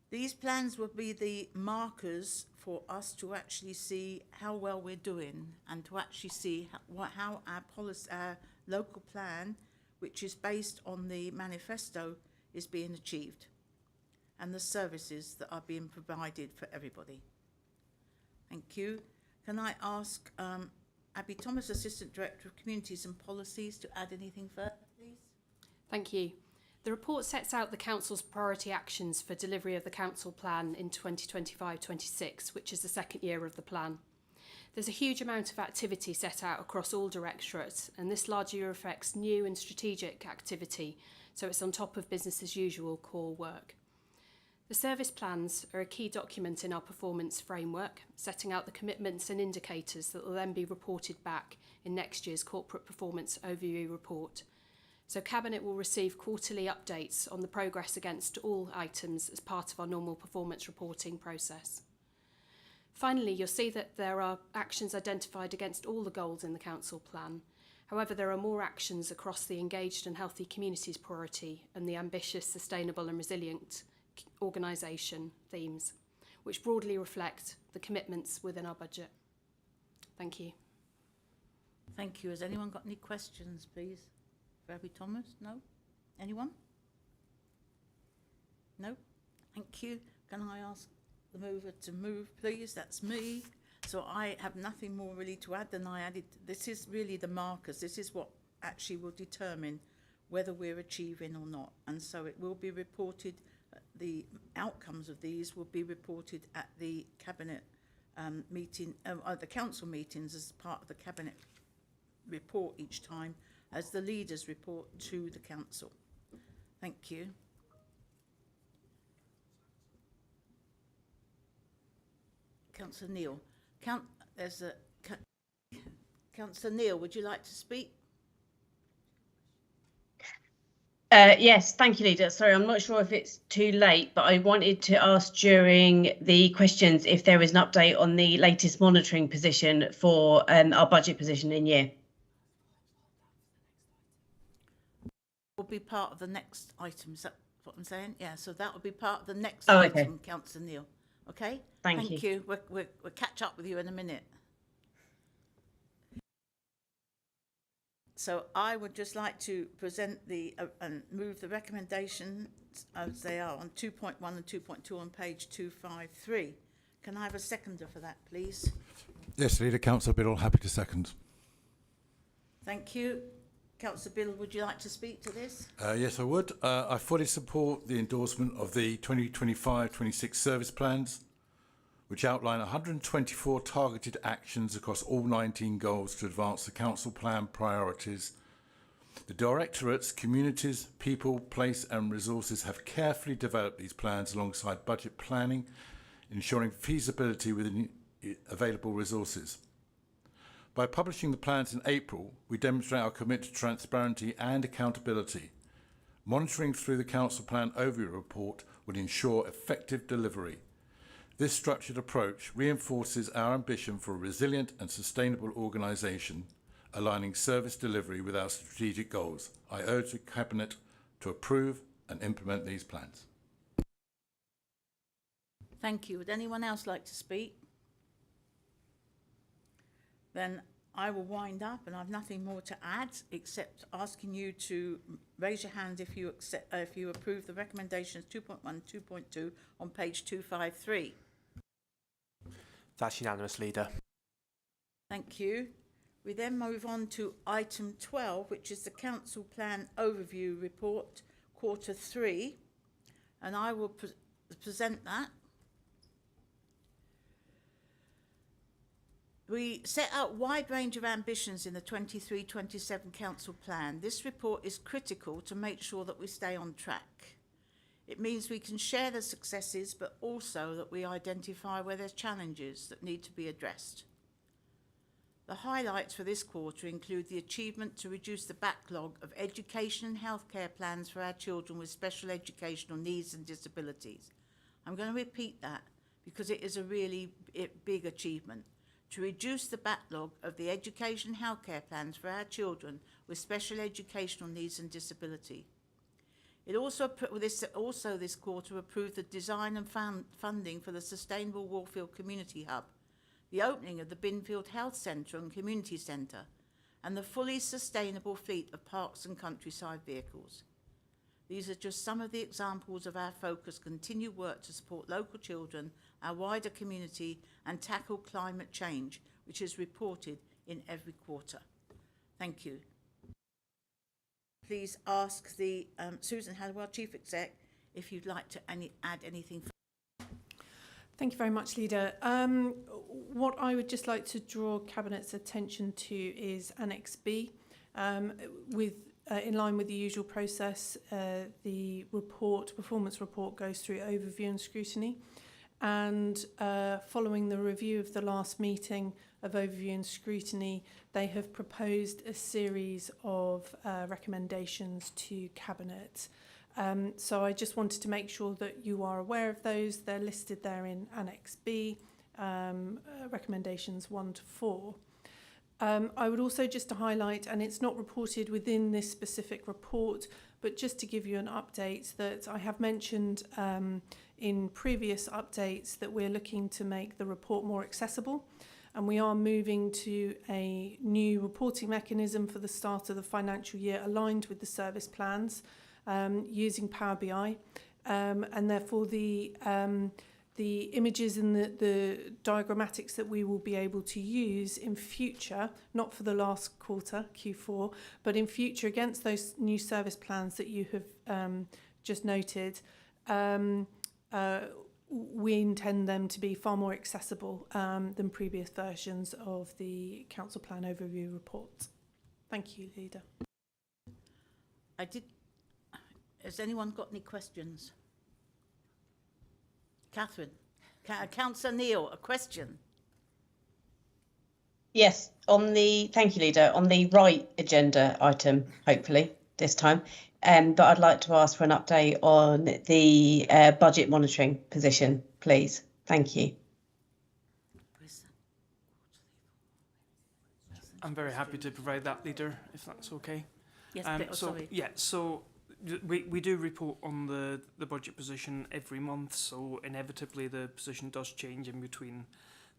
These plans will be the markers for us to actually see how well we're doing and to actually see how our local plan, which is based on the manifesto, is being achieved, and the services that are being provided for everybody. Thank you. Can I ask Abby Thomas, Assistant Director of Communities and Policies, to add anything further, please? Thank you. The report sets out the Council's priority actions for delivery of the Council Plan in 2025-26, which is the second year of the plan. There's a huge amount of activity set out across all directorates, and this largely reflects new and strategic activity, so it's on top of business as usual core work. The service plans are a key document in our performance framework, setting out the commitments and indicators that will then be reported back in next year's corporate performance overview report. So Cabinet will receive quarterly updates on the progress against all items as part of our normal performance reporting process. Finally, you'll see that there are actions identified against all the goals in the Council Plan. However, there are more actions across the engaged and healthy communities priority and the ambitious, sustainable and resilient organisation themes, which broadly reflect the commitments within our budget. Thank you. Thank you. Has anyone got any questions, please? For Abby Thomas? No? Anyone? No? Thank you. Can I ask the mover to move, please? That's me. So I have nothing more really to add than I added. This is really the markers. This is what actually will determine whether we're achieving or not. And so it will be reported, the outcomes of these will be reported at the Cabinet meeting, the council meetings as part of the Cabinet report each time, as the leaders report to the council. Thank you. Councillor Neil. Councillor Neil, would you like to speak? Yes, thank you, Leader. Sorry, I'm not sure if it's too late, but I wanted to ask during the questions if there is an update on the latest monitoring position for our budget position in year. Will be part of the next item. Is that what I'm saying? Yeah, so that will be part of the next okay. item, Councillor Neil. Okay? Thank you. We'll catch up with you in a minute. So I would just like to present and move the recommendations as they are on 2.1 and 2.2 on page 253. Can I have a seconder for that, please? Yes, Leader. Councillor Biddle, happy to second. Thank you. Councillor Biddle, would you like to speak to this? Yes, I would. I fully support the endorsement of the 2025-26 service plans. which outline 124 targeted actions across all 19 goals to advance the council plan priorities. The directorates, communities, people, place and resources have carefully developed these plans alongside budget planning, ensuring feasibility within available resources. By publishing the plans in April, we demonstrate our commitment to transparency and accountability. Monitoring through the Council Plan Overview Report will ensure effective delivery. This structured approach reinforces our ambition for a resilient and sustainable organisation, aligning service delivery with our strategic goals. I urge the Cabinet to approve and implement these plans. Thank you. Would anyone else like to speak? Then I will wind up, and I've nothing more to add except asking you to raise your hand if you accept, if you approve the recommendations 2.1, 2.2 on page 253. That's unanimous, Leader. Thank you. We then move on to item 12, which is the Council Plan Overview Report, Quarter 3, and I will present that. We set out a wide range of ambitions in the 23-27 Council Plan. This report is critical to make sure that we stay on track. It means we can share the successes, but also that we identify where there's challenges that need to be addressed. The highlights for this quarter include the achievement to reduce the backlog of education and healthcare plans for our children with special educational needs and disabilities. I'm going to repeat that because it is a really big achievement. To reduce the backlog of the education and healthcare plans for our children with special educational needs and disability. It also, this quarter approved the design and funding for the Sustainable Warfield Community Hub, the opening of the Binfield Health Centre and Community Centre, and the fully sustainable fleet of parks and countryside vehicles. These are just some of the examples of our focused continued work to support local children, our wider community, and tackle climate change, which is reported in every quarter. Thank you. Please ask the Susan Halliwell, Chief Exec, if you'd like to add anything. Thank you very much, Leader. What I would just like to draw Cabinet's attention to is Annex B. In line with the usual process, the performance report goes through overview and scrutiny. And following the review of the last meeting of overview and scrutiny, they have proposed a series of recommendations to Cabinet. So I just wanted to make sure that you are aware of those. They're listed there in Annex B, recommendations 1 to 4. I would also just to highlight, and it's not reported within this specific report, but just to give you an update that I have mentioned in previous updates that we're looking to make the report more accessible, and we are moving to a new reporting mechanism for the start of the financial year aligned with the service plans using Power BI, and therefore the images and the diagrammatics that we will be able to use in future, not for the last quarter, Q4, but in future against those new service plans that you have just noted, we intend them to be far more accessible than previous versions of the Council Plan Overview report. Thank you, Leader. Has anyone got any questions? Catherine, Councillor Neil, a question. Yes, thank you, Leader, on the right agenda item, hopefully this time. But I'd like to ask for an update on the budget monitoring position, please. Thank you. I'm very happy to provide that, Leader, if that's okay. Yes, sorry. Yeah, so we do report on the budget position every month, so inevitably the position does change in between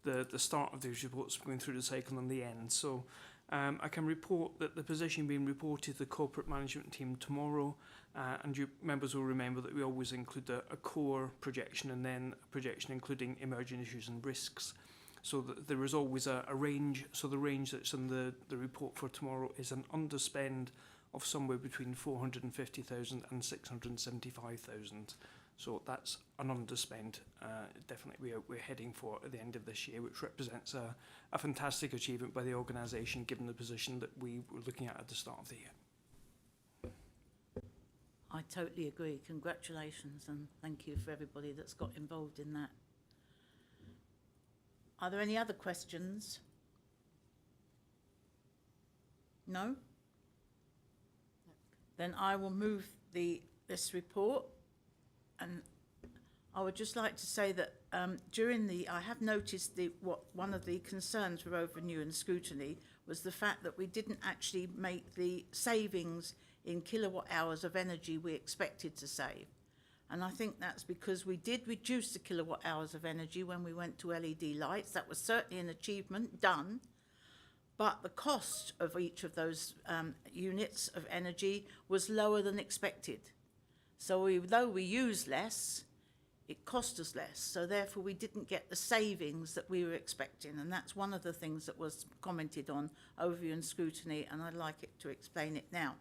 the start of these reports going through the cycle and the end. So I can report that the position being reported to the corporate management team tomorrow, and you members will remember that we always include a core projection and then a projection including emerging issues and risks. So that there is always a range. So the range that's in the report for tomorrow is an underspend of somewhere between 450,000 and 675,000. So that's an underspend. Definitely we're heading for at the end of this year, which represents a fantastic achievement by the organisation, given the position that we were looking at the start of the year. I totally agree. Congratulations and thank you for everybody that's got involved in that. Are there any other questions? No? Then I will move this report, and I would just like to say that I have noticed one of the concerns for overview and scrutiny was the fact that we didn't actually make the savings in kilowatt hours of energy we expected to save. And I think that's because we did reduce the kilowatt hours of energy when we went to LED lights. That was certainly an achievement done. But the cost of each of those units of energy was lower than expected. So though we used less, it cost us less. So therefore we didn't get the savings that we were expecting. And that's one of the things that was commented on, overview and scrutiny, and I'd like it to explain it now.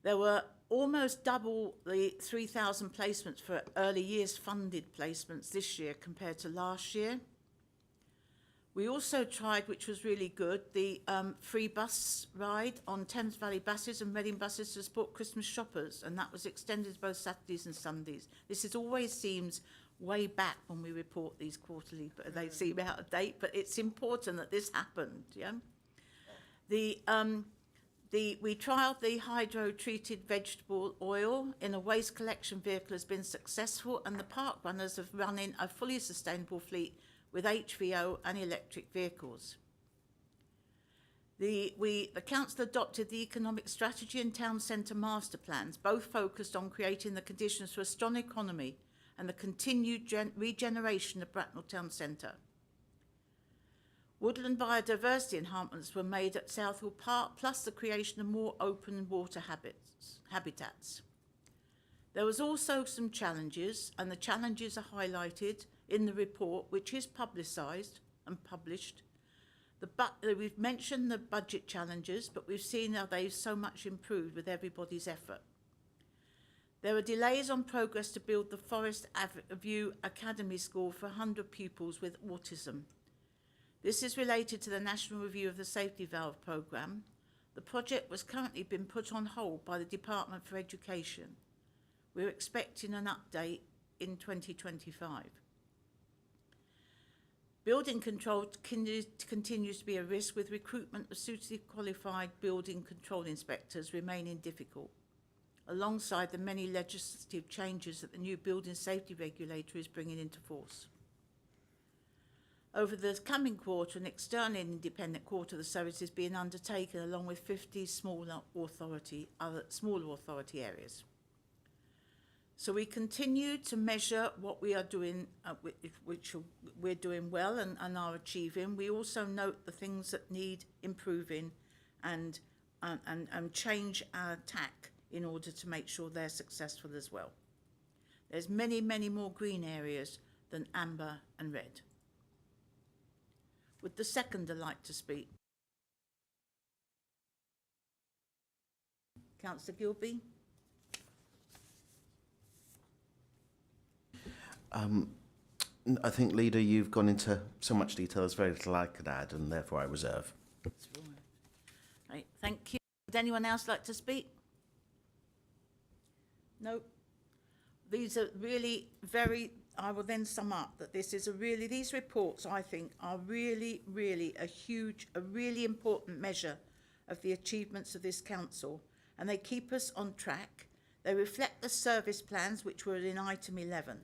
There were almost double the 3,000 placements for early years funded placements this year compared to last year. We also tried, which was really good, the free bus ride on Thames Valley buses and Reading buses to support Christmas shoppers, and that was extended to both Saturdays and Sundays. This always seems way back when we report these quarterly, but they seem out of date, but it's important that this happened, yeah? We trialled the hydro-treated vegetable oil in a waste collection vehicle has been successful, and the park runners have run in a fully sustainable fleet with HVO and electric vehicles. The council adopted the economic strategy and town centre master plans, both focused on creating the conditions for a strong economy and the continued regeneration of Bracknell Town Centre. Woodland biodiversity enhancements were made at Southall Park, plus the creation of more open water habitats. There was also some challenges, and the challenges are highlighted in the report, which is publicised and published. We've mentioned the budget challenges, but we've seen how they've so much improved with everybody's effort. There are delays on progress to build the Forest View Academy School for 100 pupils with autism. This is related to the National Review of the Safety Valve programme. The project was currently been put on hold by the Department for Education. We're expecting an update in 2025. Building control continues to be a risk, with recruitment of suitably qualified building control inspectors remaining difficult, alongside the many legislative changes that the new building safety regulator is bringing into force. Over the coming quarter, an external independent quarter of the service is being undertaken, along with 50 smaller authority areas. So we continue to measure what we are doing, which we're doing well and are achieving. We also note the things that need improving and change our tack in order to make sure they're successful as well. There's many, many more green areas than amber and red. Would the seconder like to speak? Councillor Gilby? I think, Leader, you've gone into so much detail, there's very little I could add, and therefore I reserve. Right, thank you. Would anyone else like to speak? No. These are really I will then sum up that these reports, I think, are really, really a really important measure of the achievements of this council, and they keep us on track. They reflect the service plans, which were in item 11.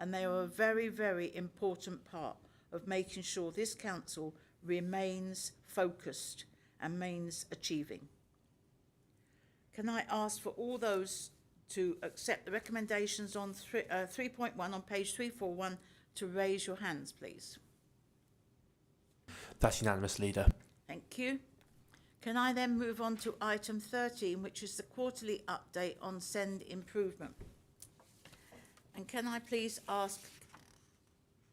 And they are a very, very important part of making sure this council remains focused and remains achieving. Can I ask for all those to accept the recommendations on 3.1 on page 341 to raise your hands, please? That's unanimous, Leader. Thank you. Can I then move on to item 13, which is the quarterly update on SEND improvement? And can I please ask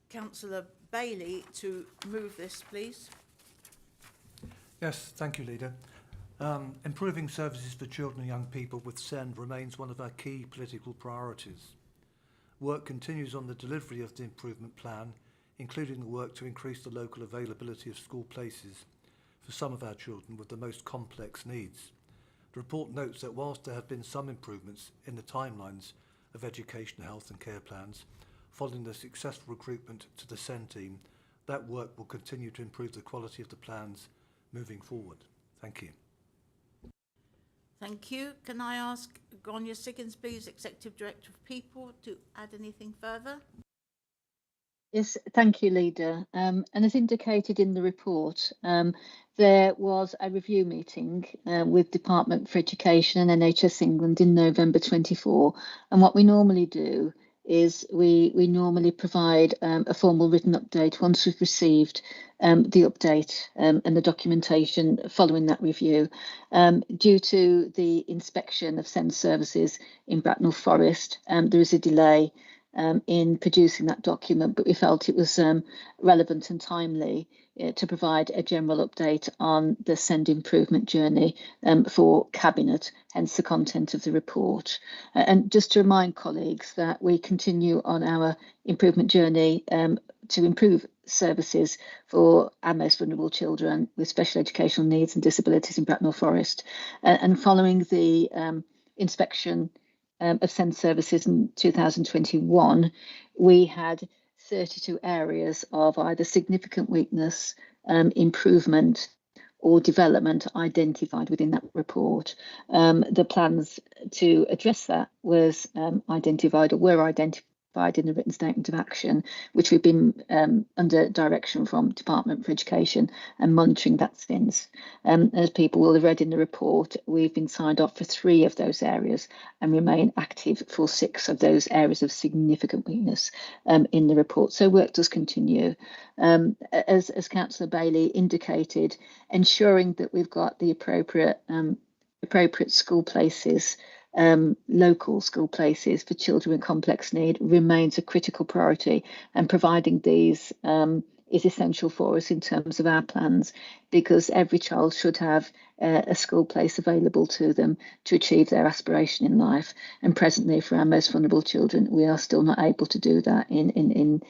Councillor Bailey to move this, please? Yes, thank you, Leader. Improving services for children and young people with SEND remains one of our key political priorities. Work continues on the delivery of the improvement plan, including the work to increase the local availability of school places for some of our children with the most complex needs. The report notes that whilst there have been some improvements in the timelines of education, health and care plans, following the successful recruitment to the SEND team, that work will continue to improve the quality of the plans moving forward. Thank you. Thank you. Can I ask Grania Siggins, please, Executive Director of People, to add anything further? Yes, thank you, Leader. And as indicated in the report, there was a review meeting with Department for Education and NHS England in November 24. And what we normally do is we normally provide a formal written update once we've received the update and the documentation following that review. Due to the inspection of SEND services in Bracknell Forest, there is a delay in producing that document, but we felt it was relevant and timely to provide a general update on the SEND improvement journey for Cabinet, hence the content of the report. And just to remind colleagues that we continue on our improvement journey to improve services for our most vulnerable children with special educational needs and disabilities in Bracknell Forest. And following the inspection of SEND services in 2021, we had 32 areas of either significant weakness, improvement or development identified within that report. The plans to address that was identified or were identified in the written statement of action, which we've been under direction from Department for Education and monitoring that since. As people will have read in the report, we've been signed off for 3 of those areas and remain active for 6 of those areas of significant weakness in the report. So work does continue. As Councillor Bailey indicated, ensuring that we've got the appropriate school places, local school places for children with complex need remains a critical priority, and providing these is essential for us in terms of our plans, because every child should have a school place available to them to achieve their aspiration in life. And presently, for our most vulnerable children, we are still not able to do that in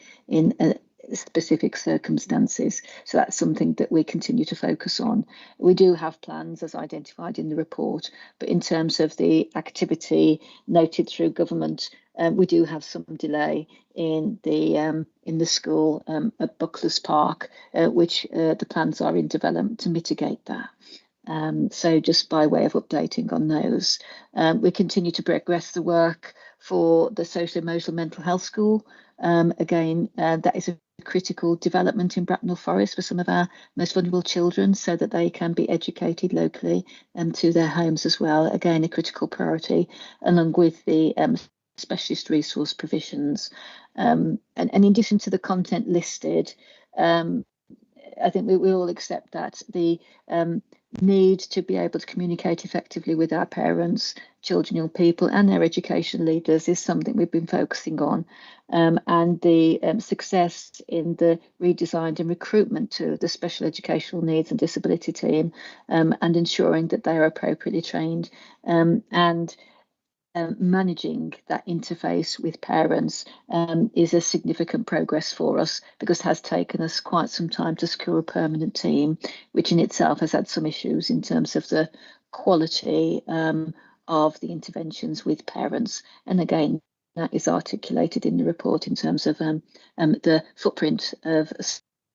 specific circumstances. So that's something that we continue to focus on. We do have plans as identified in the report, but in terms of the activity noted through government, we do have some delay in the school at Bucklers Park, which the plans are in development to mitigate that. So just by way of updating on those, we continue to progress the work for the social, emotional, mental health school. Again, that is a critical development in Bracknell Forest for some of our most vulnerable children, so that they can be educated locally and to their homes as well. Again, a critical priority, along with the specialist resource provisions. And in addition to the content listed, I think we all accept that the need to be able to communicate effectively with our parents, children, young people and their education leaders is something we've been focusing on. And the success in the redesigned and recruitment to the special educational needs and disability team, and ensuring that they are appropriately trained, and managing that interface with parents is a significant progress for us, because it has taken us quite some time to secure a permanent team, which in itself has had some issues in terms of the quality of the interventions with parents. And again, that is articulated in the report in terms of the footprint of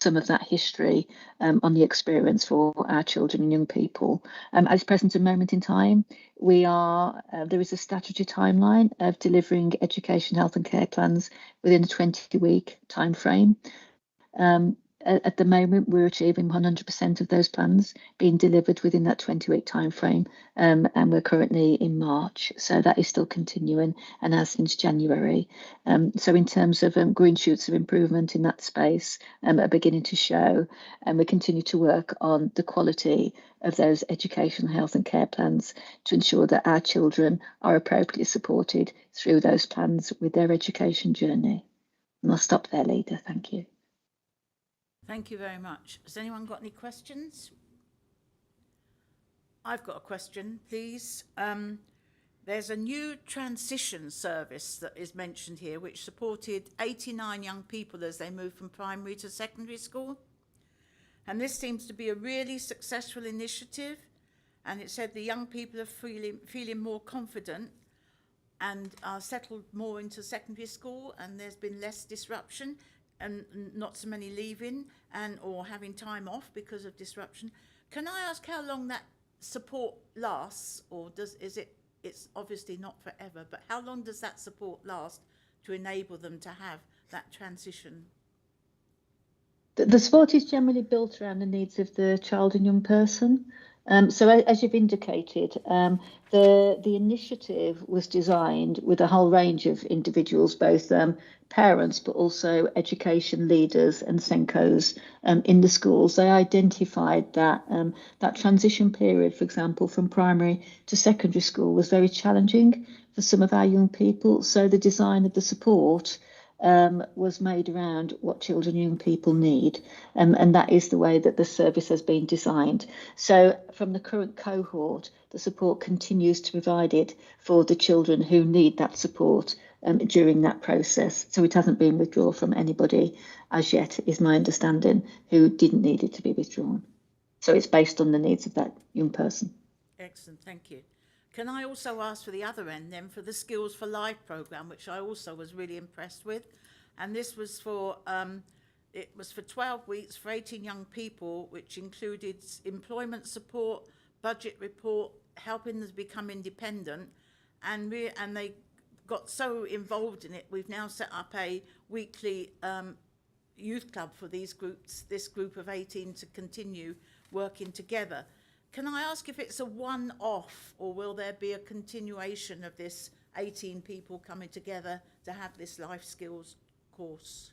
some of that history on the experience for our children and young people. At this present moment in time, there is a statutory timeline of delivering education, health and care plans within a 20-week time frame. At the moment, we're achieving 100% of those plans being delivered within that 20-week time frame, and we're currently in March, so that is still continuing, and has since January. So in terms of green shoots of improvement in that space are beginning to show, and we continue to work on the quality of those educational, health and care plans to ensure that our children are appropriately supported through those plans with their education journey. And I'll stop there, Leader. Thank you. Thank you very much. Has anyone got any questions? I've got a question, please. There's a new transition service that is mentioned here, which supported 89 young people as they moved from primary to secondary school. And this seems to be a really successful initiative. And it said the young people are feeling more confident and are settled more into secondary school, and there's been less disruption and not so many leaving or having time off because of disruption. Can I ask how long that support lasts, or it's obviously not forever, but how long does that support last to enable them to have that transition? The support is generally built around the needs of the child and young person. So as you've indicated, the initiative was designed with a whole range of individuals, both parents, but also education leaders and SENCOs in the schools. They identified that that transition period, for example, from primary to secondary school was very challenging for some of our young people. So the design of the support was made around what children and young people need, and that is the way that the service has been designed. So from the current cohort, the support continues to be provided for the children who need that support during that process. So it hasn't been withdrawn from anybody as yet, is my understanding, who didn't need it to be withdrawn. So it's based on the needs of that young person. Excellent, thank you. Can I also ask for the other end then, for the Skills for Life programme, which I also was really impressed with, and this was for it was for 12 weeks for 18 young people, which included employment support, budget report, helping them become independent, and they got so involved in it. We've now set up a weekly youth club for this group of 18 to continue working together. Can I ask if it's a one-off, or will there be a continuation of this 18 people coming together to have this life skills course?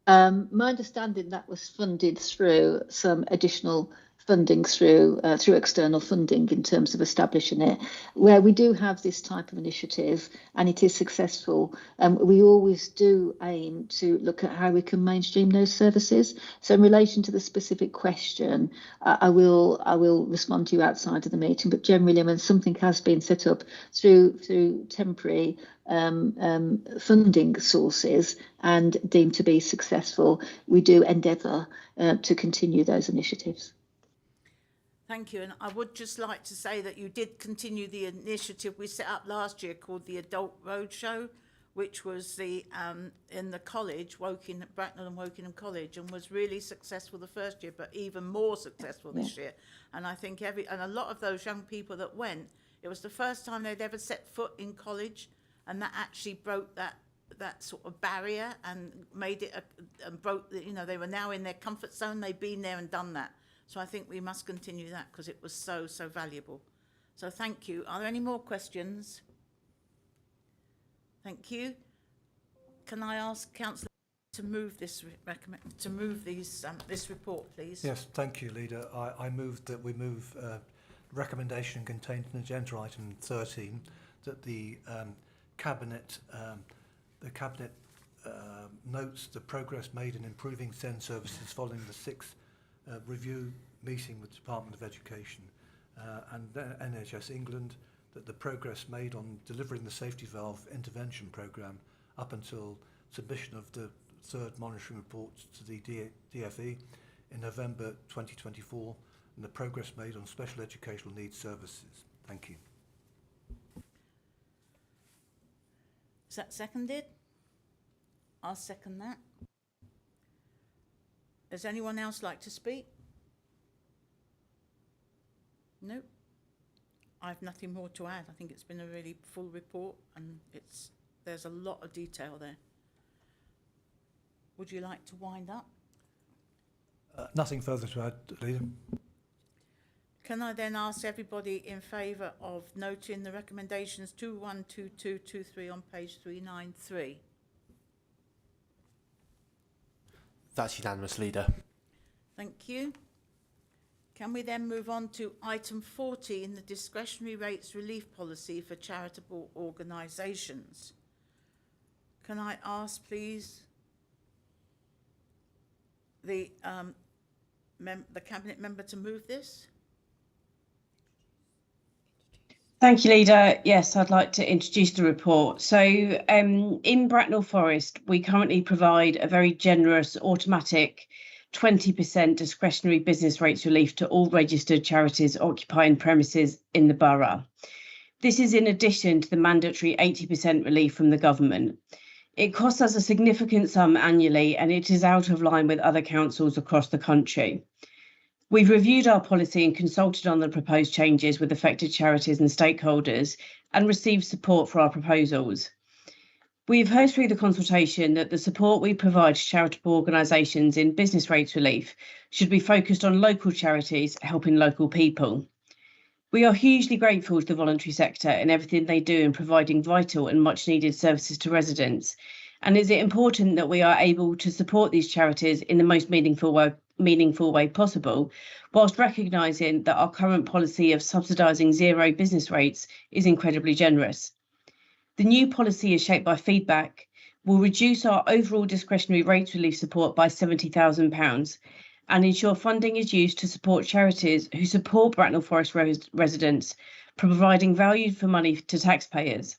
My understanding that was funded through some additional funding through external funding in terms of establishing it. Where we do have this type of initiative and it is successful, we always do aim to look at how we can mainstream those services. So in relation to the specific question, I will respond to you outside of the meeting, but generally when something has been set up through temporary funding sources and deemed to be successful, we do endeavour to continue those initiatives. Thank you, and I would just like to say that you did continue the initiative we set up last year called the Adult Roadshow, which was in the college, Bracknell and Wokingham College, and was really successful the first year, but even more successful this year. And I think and a lot of those young people that went, it was the first time they'd ever set foot in college, and that actually broke that sort of barrier and made it they were now in their comfort zone. They'd been there and done that. So I think we must continue that because it was so valuable. So thank you. Are there any more questions? Thank you. Can I ask Councillor to move this this report, please? Yes, thank you, Leader. I move that we move recommendation contained in agenda item 13 that the cabinet notes the progress made in improving SEND services following the 6th review meeting with the Department of Education and NHS England, that the progress made on delivering the safety valve intervention programme up until submission of the 3rd monitoring report to the DFE in November 2024, and the progress made on special educational needs services. Thank you. Is that seconded? I'll second that. Does anyone else like to speak? No? I have nothing more to add. I think it's been a really full report and there's a lot of detail there. Would you like to wind up? Nothing further to add, Leader. Can I then ask everybody in favour of noting the recommendations 212223 on page 393? That's unanimous, Leader. Thank you. Can we then move on to item 40 in the discretionary rates relief policy for charitable organisations? Can I ask, please, the cabinet member to move this? Thank you, Leader. Yes, I'd like to introduce the report. So in Bracknell Forest, we currently provide a very generous automatic 20% discretionary business rates relief to all registered charities occupying premises in the borough. This is in addition to the mandatory 80% relief from the government. It costs us a significant sum annually, and it is out of line with other councils across the country. We've reviewed our policy and consulted on the proposed changes with affected charities and stakeholders and received support for our proposals. We've heard through the consultation that the support we provide to charitable organisations in business rates relief should be focused on local charities helping local people. We are hugely grateful to the voluntary sector and everything they do in providing vital and much needed services to residents. And is it important that we are able to support these charities in the most meaningful way possible, whilst recognising that our current policy of subsidising zero business rates is incredibly generous. The new policy is shaped by feedback, will reduce our overall discretionary rates relief support by £70,000 and ensure funding is used to support charities who support Bracknell Forest residents, providing value for money to taxpayers.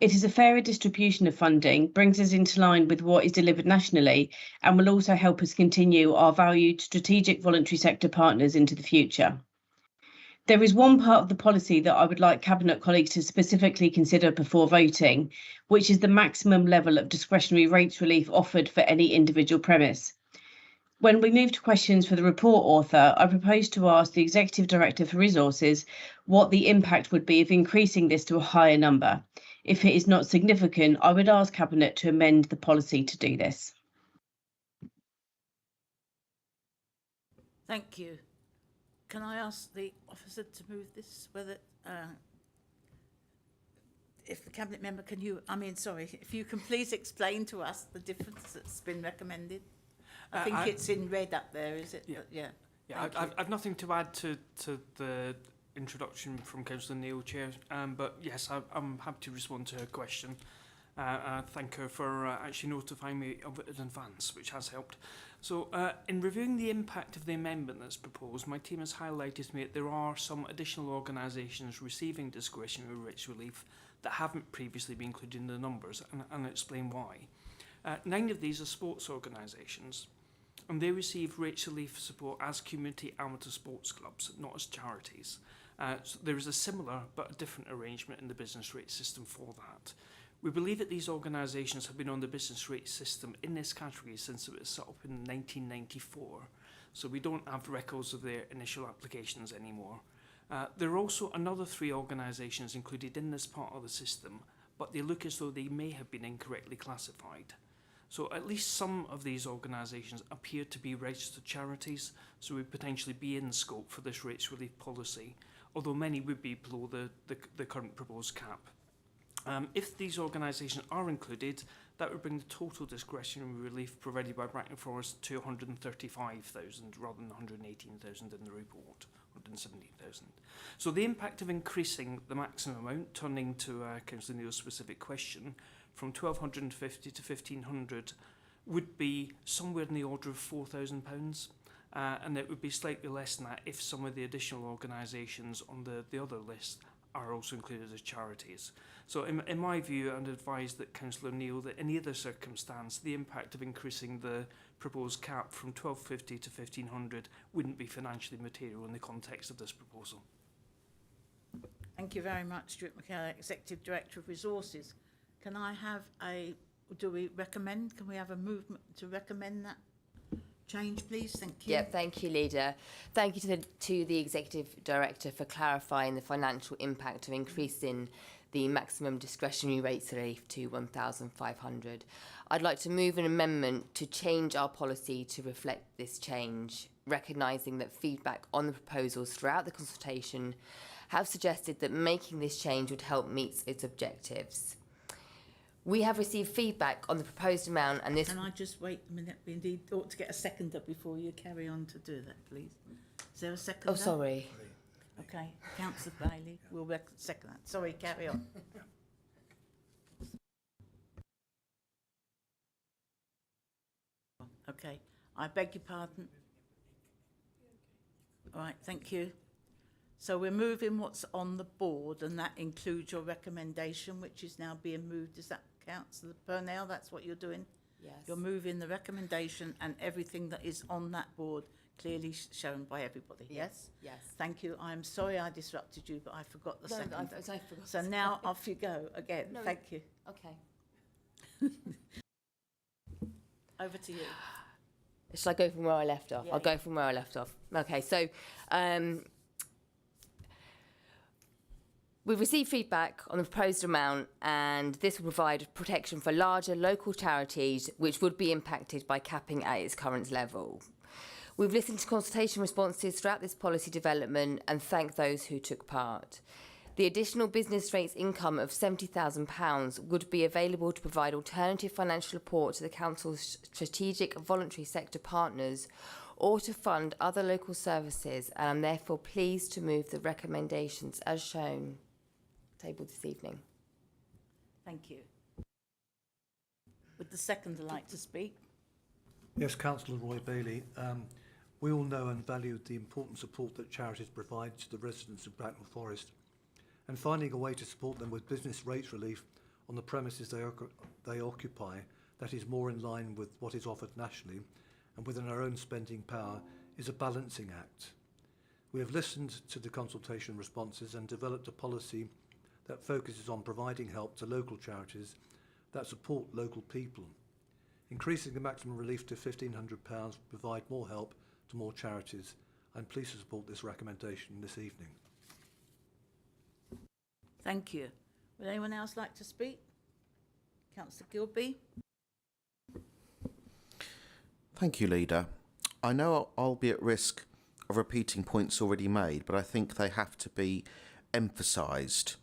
It is a fairer distribution of funding, brings us into line with what is delivered nationally, and will also help us continue our valued strategic voluntary sector partners into the future. There is one part of the policy that I would like Cabinet colleagues to specifically consider before voting, which is the maximum level of discretionary rates relief offered for any individual premise. When we move to questions for the report author, I propose to ask the Executive Director for Resources what the impact would be of increasing this to a higher number. If it is not significant, I would ask Cabinet to amend the policy to do this. Thank you. Can I ask the officer to move this, whether, if the Cabinet member, if you can please explain to us the difference that's been recommended? I think it's in red up there, is it? Yeah. Yeah, I've nothing to add to the introduction from Councillor Neil, Chair, but yes, I'm happy to respond to her question. Thank her for actually notifying me of it in advance, which has helped. So, in reviewing the impact of the amendment that's proposed, my team has highlighted to me that there are some additional organisations receiving discretionary rates relief that haven't previously been included in the numbers, and I'll explain why. 9 of these are sports organisations, and they receive rates relief support as community amateur sports clubs, not as charities. So there is a similar but a different arrangement in the business rate system for that. We believe that these organisations have been on the business rate system in this category since it was set up in 1994, so we don't have records of their initial applications anymore. There are also another 3 organisations included in this part of the system, but they look as though they may have been incorrectly classified. So at least some of these organisations appear to be registered charities, so would potentially be in scope for this rates relief policy, although many would be below the current proposed cap. If these organisations are included, that would bring the total discretionary relief provided by Bracknell Forest to 135,000 rather than 118,000 in the report, 117,000. So the impact of increasing the maximum amount, turning to Councillor Neil's specific question, from 1,250 to 1,500 would be somewhere in the order of £4,000, and it would be slightly less than that if some of the additional organisations on the other list are also included as charities. So in my view, I'd advise that Councillor Neil that in either circumstance, the impact of increasing the proposed cap from 1,250 to 1,500 wouldn't be financially material in the context of this proposal. Thank you very much, Stuart McKellar, Executive Director of Resources. Can I have do we recommend, can we have a movement to recommend that change, please? Thank you. Yeah, thank you, Leader. Thank you to the Executive Director for clarifying the financial impact of increasing the maximum discretionary rates relief to 1,500. I'd like to move an amendment to change our policy to reflect this change, recognising that feedback on the proposals throughout the consultation have suggested that making this change would help meet its objectives. We have received feedback on the proposed amount, and this... Can I just wait a minute? We indeed ought to get a seconder before you carry on to do that, please. Is there a seconder? Oh, sorry. Okay, Councillor Bailey will second that. Sorry, carry on. Okay, I beg your pardon. All right, thank you. So we're moving what's on the board, and that includes your recommendation, which is now being moved. Does that count? So Purnell, that's what you're doing? Yes. You're moving the recommendation and everything that is on that board clearly shown by everybody, yes? Yes. Thank you. I'm sorry I disrupted you, but I forgot the second. I forgot. So now off you go again. No, Thank you. Okay. Over to you. Shall I go from where I left off? Yeah, I'll go from where I left off. Okay, so we've received feedback on the proposed amount, and this will provide protection for larger local charities which would be impacted by capping at its current level. We've listened to consultation responses throughout this policy development and thank those who took part. The additional business rates income of £70,000 would be available to provide alternative financial support to the Council's strategic voluntary sector partners or to fund other local services, and I'm therefore pleased to move the recommendations as shown tabled this evening. Thank you. Would the seconder like to speak? Yes, Councillor Roy Bailey. We all know and value the important support that charities provide to the residents of Bracknell Forest, and finding a way to support them with business rates relief on the premises they occupy that is more in line with what is offered nationally and within our own spending power is a balancing act. We have listened to the consultation responses and developed a policy that focuses on providing help to local charities that support local people. Increasing the maximum relief to £1,500 will provide more help to more charities. I'm pleased to support this recommendation this evening. Thank you. Would anyone else like to speak? Councillor Gilby? Thank you, Leader. I know I'll be at risk of repeating points already made, but I think they have to be emphasised.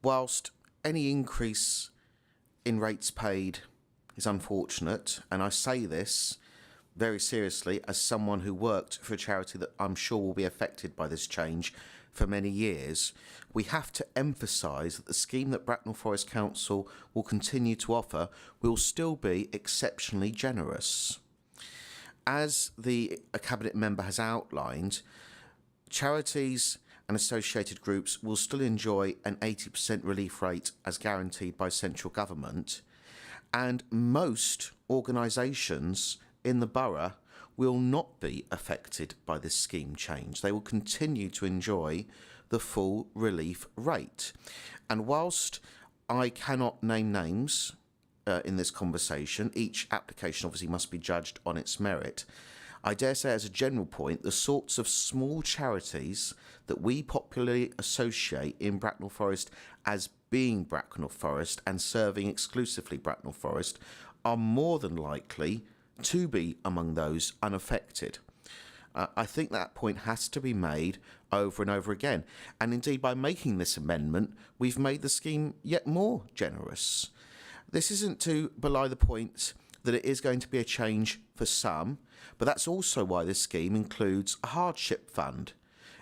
Whilst any increase in rates paid is unfortunate, and I say this very seriously as someone who worked for a charity that I'm sure will be affected by this change for many years, we have to emphasise that the scheme that Bracknell Forest Council will continue to offer will still be exceptionally generous. As the Cabinet member has outlined, charities and associated groups will still enjoy an 80% relief rate as guaranteed by central government, and most organisations in the borough will not be affected by this scheme change. They will continue to enjoy the full relief rate. And whilst I cannot name names in this conversation, each application obviously must be judged on its merit, I dare say as a general point, the sorts of small charities that we popularly associate in Bracknell Forest as being Bracknell Forest and serving exclusively Bracknell Forest are more than likely to be among those unaffected. I think that point has to be made over and over again. And indeed, by making this amendment, we've made the scheme yet more generous. This isn't to belie the point that it is going to be a change for some, but that's also why this scheme includes a hardship fund.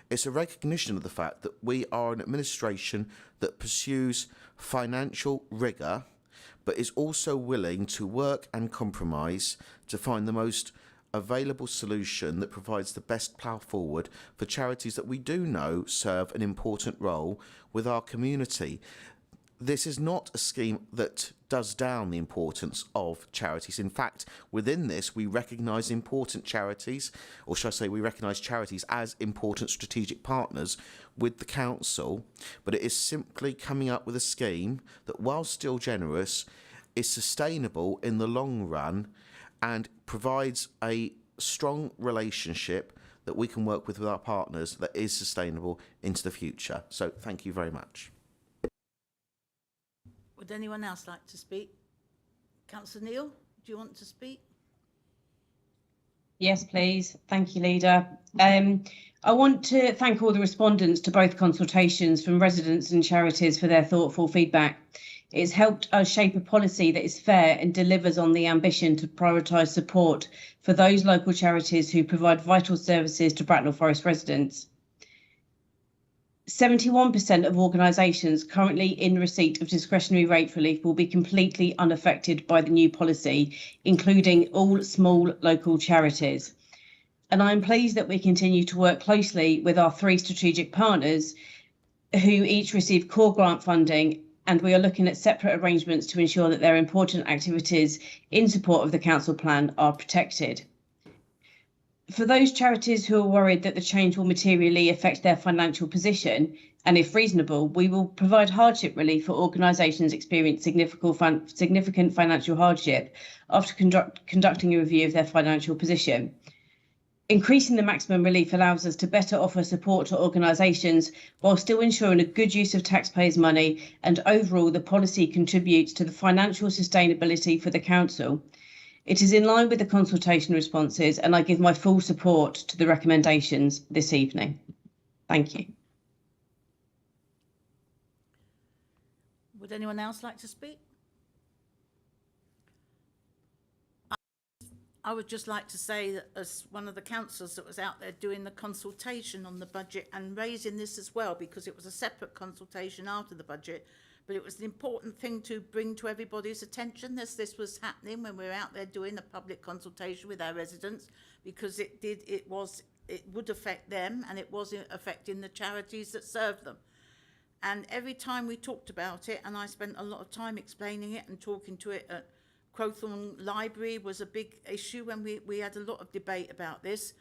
It's a recognition of the fact that we are an administration that pursues financial rigour, but is also willing to work and compromise to find the most available solution that provides the best plough forward for charities that we do know serve an important role with our community. This is not a scheme that does down the importance of charities. In fact, within this, we recognise important charities, or shall I say we recognise charities as important strategic partners with the council, but it is simply coming up with a scheme that, while still generous, is sustainable in the long run and provides a strong relationship that we can work with our partners that is sustainable into the future. So thank you very much. Would anyone else like to speak? Councillor Neal, do you want to speak? Yes, please. Thank you, Leader. I want to thank all the respondents to both consultations from residents and charities for their thoughtful feedback. It's helped us shape a policy that is fair and delivers on the ambition to prioritise support for those local charities who provide vital services to Bracknell Forest residents. 71% of organisations currently in receipt of discretionary rate relief will be completely unaffected by the new policy, including all small local charities. And I'm pleased that we continue to work closely with our 3 strategic partners who each receive core grant funding, and we are looking at separate arrangements to ensure that their important activities in support of the council plan are protected. For those charities who are worried that the change will materially affect their financial position, and if reasonable, we will provide hardship relief for organisations experiencing significant financial hardship after conducting a review of their financial position. Increasing the maximum relief allows us to better offer support to organisations while still ensuring a good use of taxpayers' money, and overall the policy contributes to the financial sustainability for the council. It is in line with the consultation responses, and I give my full support to the recommendations this evening. Thank you. Would anyone else like to speak? I would just like to say that as one of the councillors that was out there doing the consultation on the budget and raising this as well, because it was a separate consultation after the budget, but it was an important thing to bring to everybody's attention as this was happening when we were out there doing a public consultation with our residents, because it would affect them, and it was affecting the charities that serve them. And every time we talked about it, and I spent a lot of time explaining it and talking to it at Crowthorne Library was a big issue when we had a lot of debate about this.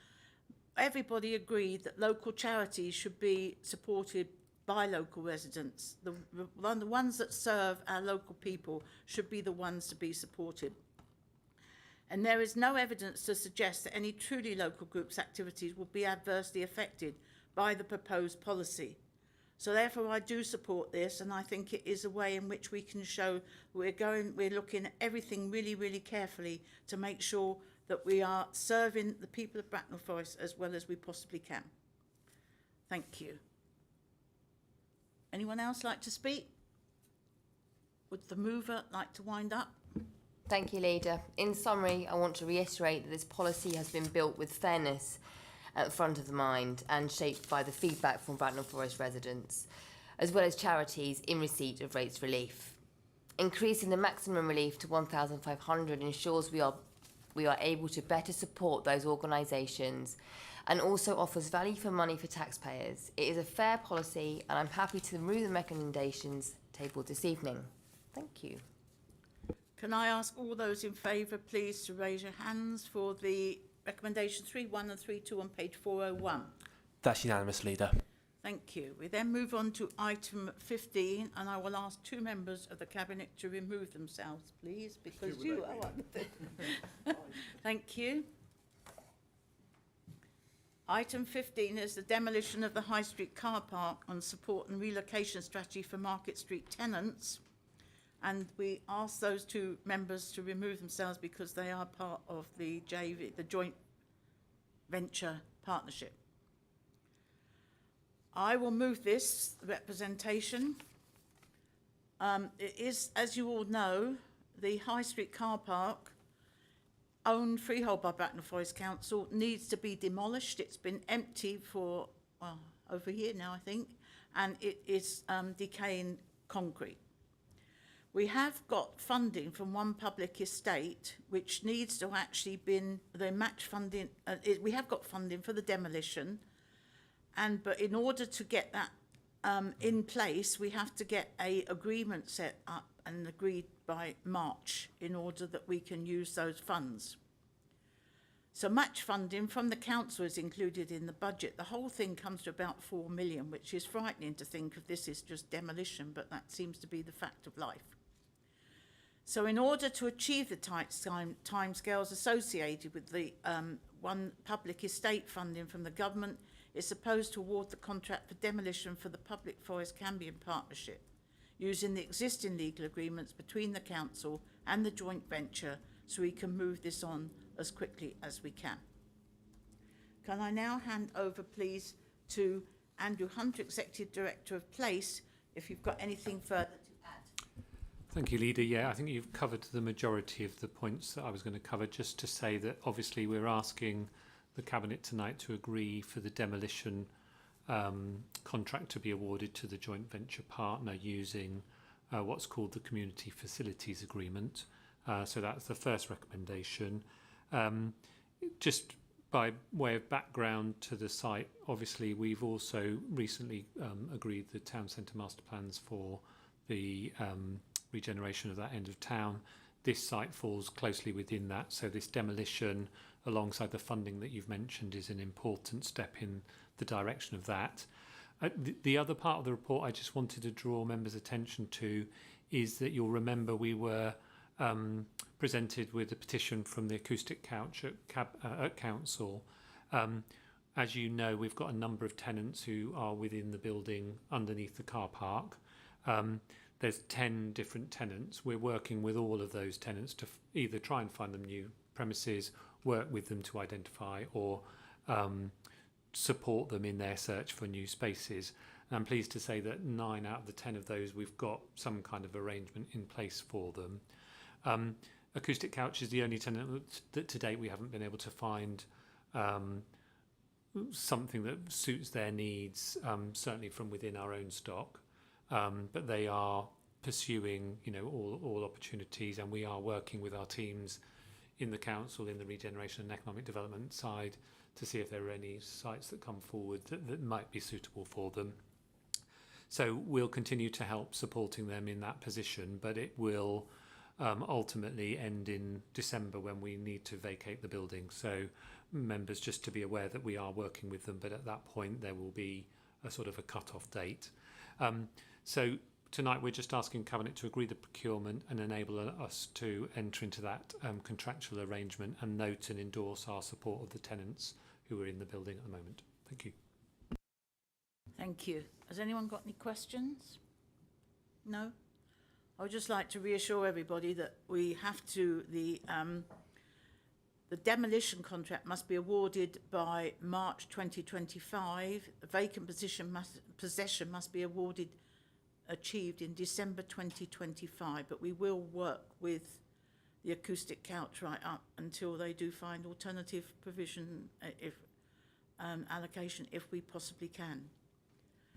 Everybody agreed that local charities should be supported by local residents. The ones that serve our local people should be the ones to be supported. And there is no evidence to suggest that any truly local groups' activities will be adversely affected by the proposed policy. So therefore I do support this, and I think it is a way in which we can show we're looking at everything really, really carefully to make sure that we are serving the people of Bracknell Forest as well as we possibly can. Thank you. Anyone else like to speak? Would the mover like to wind up? Thank you, Leader. In summary, I want to reiterate that this policy has been built with fairness at the front of the mind and shaped by the feedback from Bracknell Forest residents, as well as charities in receipt of rates relief. Increasing the maximum relief to 1,500 ensures we are able to better support those organisations and also offers value for money for taxpayers. It is a fair policy, and I'm happy to remove the recommendations tabled this evening. Thank you. Can I ask all those in favour, please, to raise your hands for the recommendation 3.1 and 3.2 on page 401. That's unanimous, Leader. Thank you. We then move on to item 15, and I will ask 2 members of the Cabinet to remove themselves, please, because you are one of them. Thank you. Item 15 is the demolition of the High Street car park on support and relocation strategy for Market Street tenants. And we ask those 2 members to remove themselves because they are part of the JV, the joint venture partnership. I will move this representation. It is, as you all know, the High Street car park, owned freehold by Bracknell Forest Council, needs to be demolished. It's been empty for, well, over a year now, I think, and it is decaying concrete. We have got funding from one public estate, which needs to actually been the match funding. We have got funding for the demolition, but in order to get that in place, we have to get a agreement set up and agreed by March in order that we can use those funds. So match funding from the council is included in the budget. The whole thing comes to about 4 million, which is frightening to think of this is just demolition, but that seems to be the fact of life. So in order to achieve the tight timescales associated with the one public estate funding from the government, is supposed to award the contract for demolition for the Public Forest Cambion Partnership, using the existing legal agreements between the council and the joint venture, so we can move this on as quickly as we can. Can I now hand over, please, to Andrew Hunter, Executive Director of Place, if you've got anything further to add. Thank you, Leader. Yeah, I think you've covered the majority of the points that I was going to cover. Just to say that obviously we're asking the Cabinet tonight to agree for the demolition contract to be awarded to the joint venture partner using what's called the Community Facilities Agreement. So that's the first recommendation. Just by way of background to the site, obviously we've also recently agreed the town centre master plans for the regeneration of that end of town. This site falls closely within that, so this demolition alongside the funding that you've mentioned is an important step in the direction of that. The other part of the report I just wanted to draw members' attention to is that you'll remember we were presented with a petition from the Acoustic Couch at Council. As you know, we've got a number of tenants who are within the building underneath the car park. There's 10 different tenants. We're working with all of those tenants to either try and find them new premises, work with them to identify, or support them in their search for new spaces. And I'm pleased to say that 9 out of the 10 of those we've got some kind of arrangement in place for them. Acoustic Couch is the only tenant that to date we haven't been able to find something that suits their needs, certainly from within our own stock. But they are pursuing, all opportunities, and we are working with our teams in the council, in the regeneration and economic development side, to see if there are any sites that come forward that might be suitable for them. So we'll continue to help supporting them in that position, but it will ultimately end in December when we need to vacate the building. So members, just to be aware that we are working with them, but at that point there will be a sort of a cut-off date. So tonight we're just asking Cabinet to agree the procurement and enable us to enter into that contractual arrangement and note and endorse our support of the tenants who are in the building at the moment. Thank you. Thank you. Has anyone got any questions? No? I would just like to reassure everybody that we have to, the demolition contract must be awarded by March 2025. The vacant possession must be achieved in December 2025, but we will work with the Acoustic Couch right up until they do find alternative provision, allocation, if we possibly can.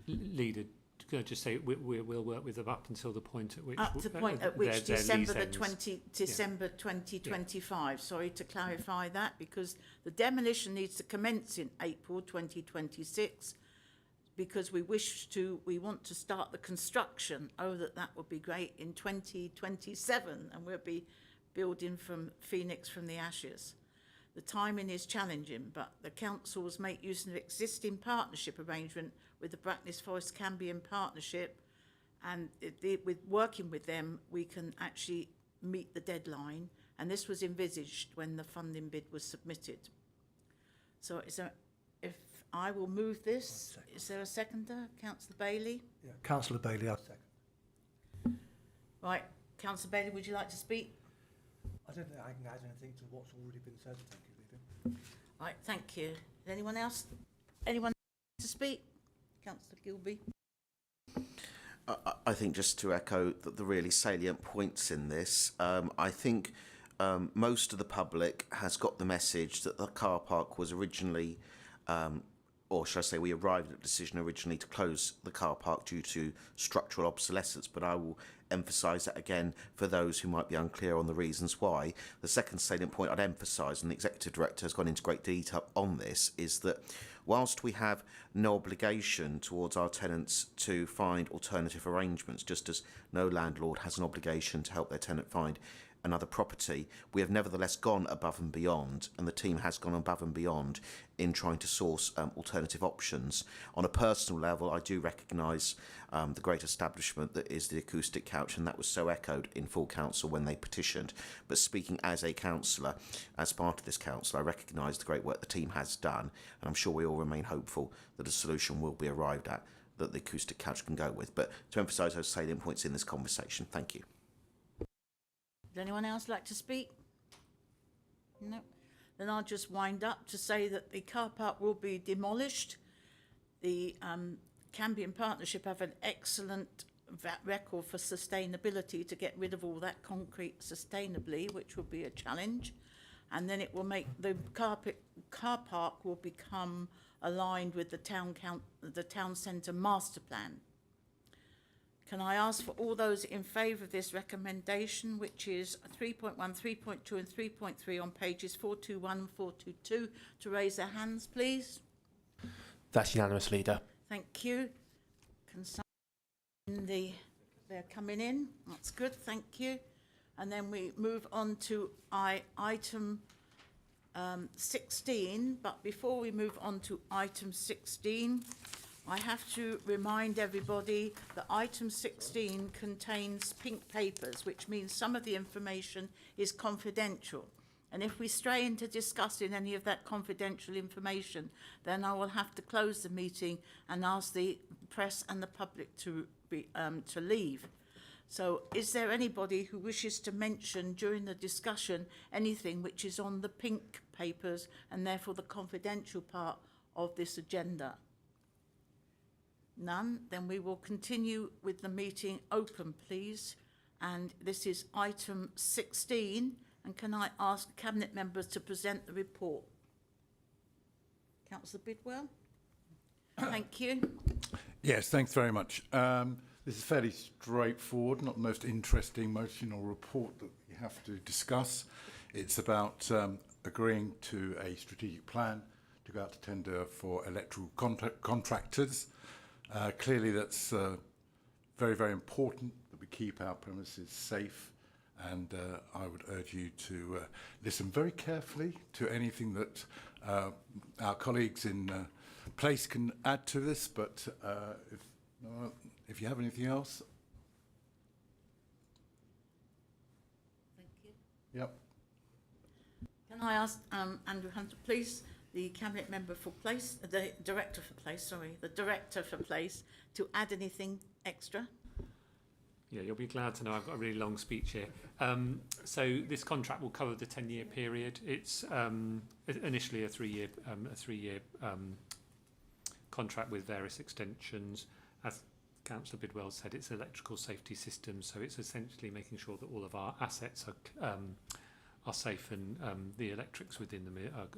Leader, could I just say we'll work with them up until the point at which December their the lease 20 December 2025. Sorry to clarify that, because the demolition needs to commence in April 2026, because we want to start the construction. That would be great, in 2027, and we'll be building from Phoenix from the ashes. The timing is challenging, but the councils make use of existing partnership arrangement with the Brackness Forest Cambion Partnership, and with working with them, we can actually meet the deadline. And this was envisaged when the funding bid was submitted. So, if I will move this, is there a seconder, Councillor Bailey? Yeah, Councillor Bailey, I'll second. Right, Councillor Bailey, would you like to speak? I don't think I can add anything to what's already been said. Thank you, Leader. Right, thank you. Anyone else? Anyone to speak? Councillor Gilby. I think just to echo the really salient points in this, I think most of the public has got the message that the car park was originally, or should I say, we arrived at a decision originally to close the car park due to structural obsolescence, but I will emphasise that again for those who might be unclear on the reasons why. The second salient point I'd emphasise, and the Executive Director has gone into great detail on this, is that whilst we have no obligation towards our tenants to find alternative arrangements, just as no landlord has an obligation to help their tenant find another property, we have nevertheless gone above and beyond, and the team has gone above and beyond in trying to source alternative options. On a personal level, I do recognise the great establishment that is the Acoustic Couch, and that was so echoed in full council when they petitioned. But speaking as a councillor, as part of this council, I recognise the great work the team has done, and I'm sure we all remain hopeful that a solution will be arrived at that the Acoustic Couch can go with. But to emphasise those salient points in this conversation, thank you. Would anyone else like to speak? No. Then I'll just wind up to say that the car park will be demolished. The Cambion Partnership have an excellent record for sustainability, to get rid of all that concrete sustainably, which will be a challenge. And then it will make the car park will become aligned with the town centre master plan. Can I ask for all those in favour of this recommendation, which is 3.1, 3.2 and 3.3 on pages 421 and 422, to raise their hands, please? That's unanimous, Leader. Thank you. Can someone they're coming in. That's good, thank you. And then we move on to item 16. But before we move on to item 16, I have to remind everybody that item 16 contains pink papers, which means some of the information is confidential. And if we stray into discussing any of that confidential information, then I will have to close the meeting and ask the press and the public to leave. So is there anybody who wishes to mention during the discussion anything which is on the pink papers and therefore the confidential part of this agenda? None? Then we will continue with the meeting open, please. And this is item 16. And can I ask Cabinet members to present the report? Councillor Bidwell? Thank you. Yes, thanks very much. This is fairly straightforward, not the most interesting motional report that we have to discuss. It's about agreeing to a strategic plan to go out to tender for electrical contractors. Clearly that's very, very important that we keep our premises safe, and I would urge you to listen very carefully to anything that our colleagues in place can add to this, but if you have anything else. Thank you. Yep. Can I ask Andrew Hunter, please, the Cabinet member for Place, the Director for Place, the Director for Place, to add anything extra? Yeah, you'll be glad to know I've got a really long speech here. So this contract will cover the 10-year period. It's initially a three-year contract with various extensions. As Councillor Bidwell said, it's electrical safety systems, so it's essentially making sure that all of our assets are safe and the electrics within them are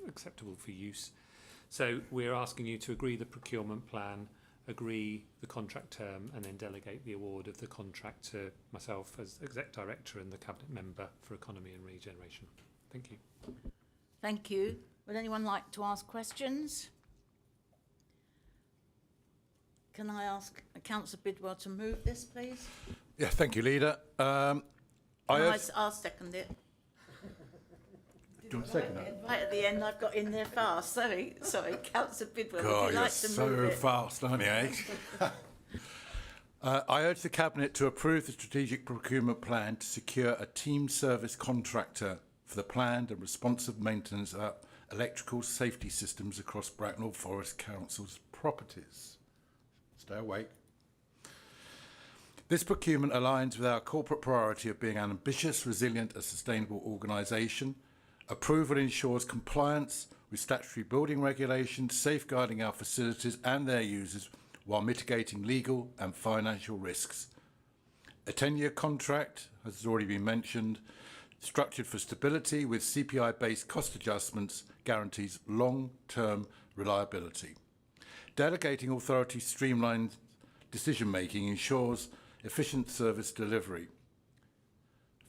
acceptable for use. So we're asking you to agree the procurement plan, agree the contract term, and then delegate the award of the contract to myself as Exec Director and the Cabinet Member for Economy and Regeneration. Thank you. Thank you. Would anyone like to ask questions? Can I ask Councillor Bidwell to move this, please? Yeah, thank you, Leader. I'll second it. Do you want to second that? Right at the end, I've got in there fast. Sorry, Councillor Bidwell. God, would you like you're to move so it? fast, aren't you, eh? I urge the Cabinet to approve the strategic procurement plan to secure a team service contractor for the planned and responsive maintenance of electrical safety systems across Bracknell Forest Council's properties. Stay awake. This procurement aligns with our corporate priority of being an ambitious, resilient and sustainable organisation. Approval ensures compliance with statutory building regulations, safeguarding our facilities and their users while mitigating legal and financial risks. A 10-year contract, as has already been mentioned, structured for stability with CPI-based cost adjustments, guarantees long-term reliability. Delegating authority streamlines decision-making ensures efficient service delivery.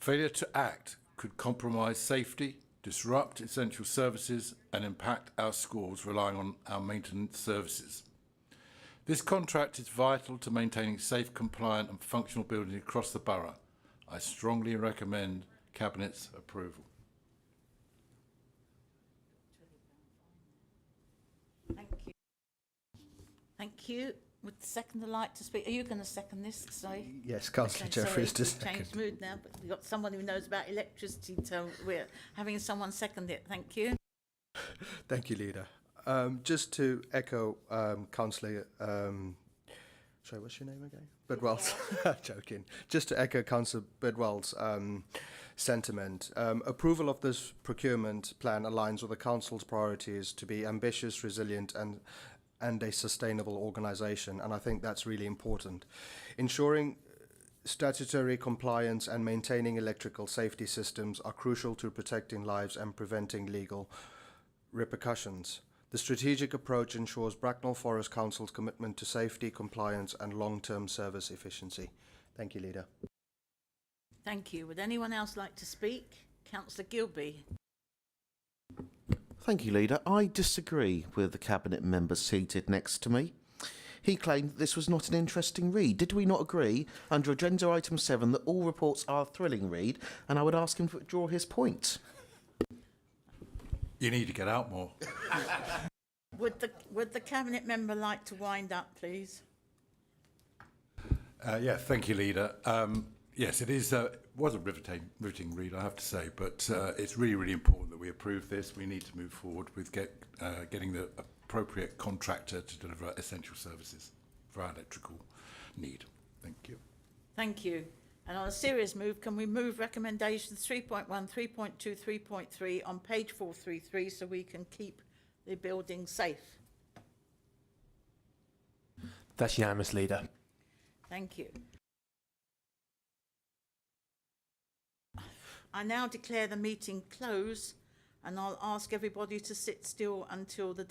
Failure to act could compromise safety, disrupt essential services and impact our schools relying on our maintenance services. This contract is vital to maintaining safe, compliant and functional buildings across the borough. I strongly recommend Cabinet's approval. Thank you. Thank you. Would the seconder like to speak? Are you going to second this? Sorry. Yes, Councillor Jeffries to second. Changed mood now, but we've got someone who knows about electricity, so we're having someone second it. Thank you. Thank you, Leader. Just to echo Councillor, sorry, what's your name again? Bidwell's, joking. Just to echo Councillor Bidwell's sentiment, approval of this procurement plan aligns with the Council's priorities to be ambitious, resilient and a sustainable organisation, and I think that's really important. Ensuring statutory compliance and maintaining electrical safety systems are crucial to protecting lives and preventing legal repercussions. The strategic approach ensures Bracknell Forest Council's commitment to safety, compliance and long-term service efficiency. Thank you, Leader. Thank you. Would anyone else like to speak? Councillor Gilby. Thank you, Leader. I disagree with the Cabinet member seated next to me. He claimed that this was not an interesting read. Did we not agree under Agenda Item 7 that all reports are a thrilling read? And I would ask him to withdraw his point. You need to get out more. Would the Cabinet member like to wind up, please? Yeah, thank you, Leader. Yes, it is. Was a riveting read, I have to say, but it's really, really important that we approve this. We need to move forward with getting the appropriate contractor to deliver essential services for our electrical need. Thank you. Thank you. And on a serious move, can we move recommendations 3.1, 3.2, 3.3 on page 433 so we can keep the building safe? That's unanimous, Leader. Thank you. I now declare the meeting closed, and I'll ask everybody to sit still until the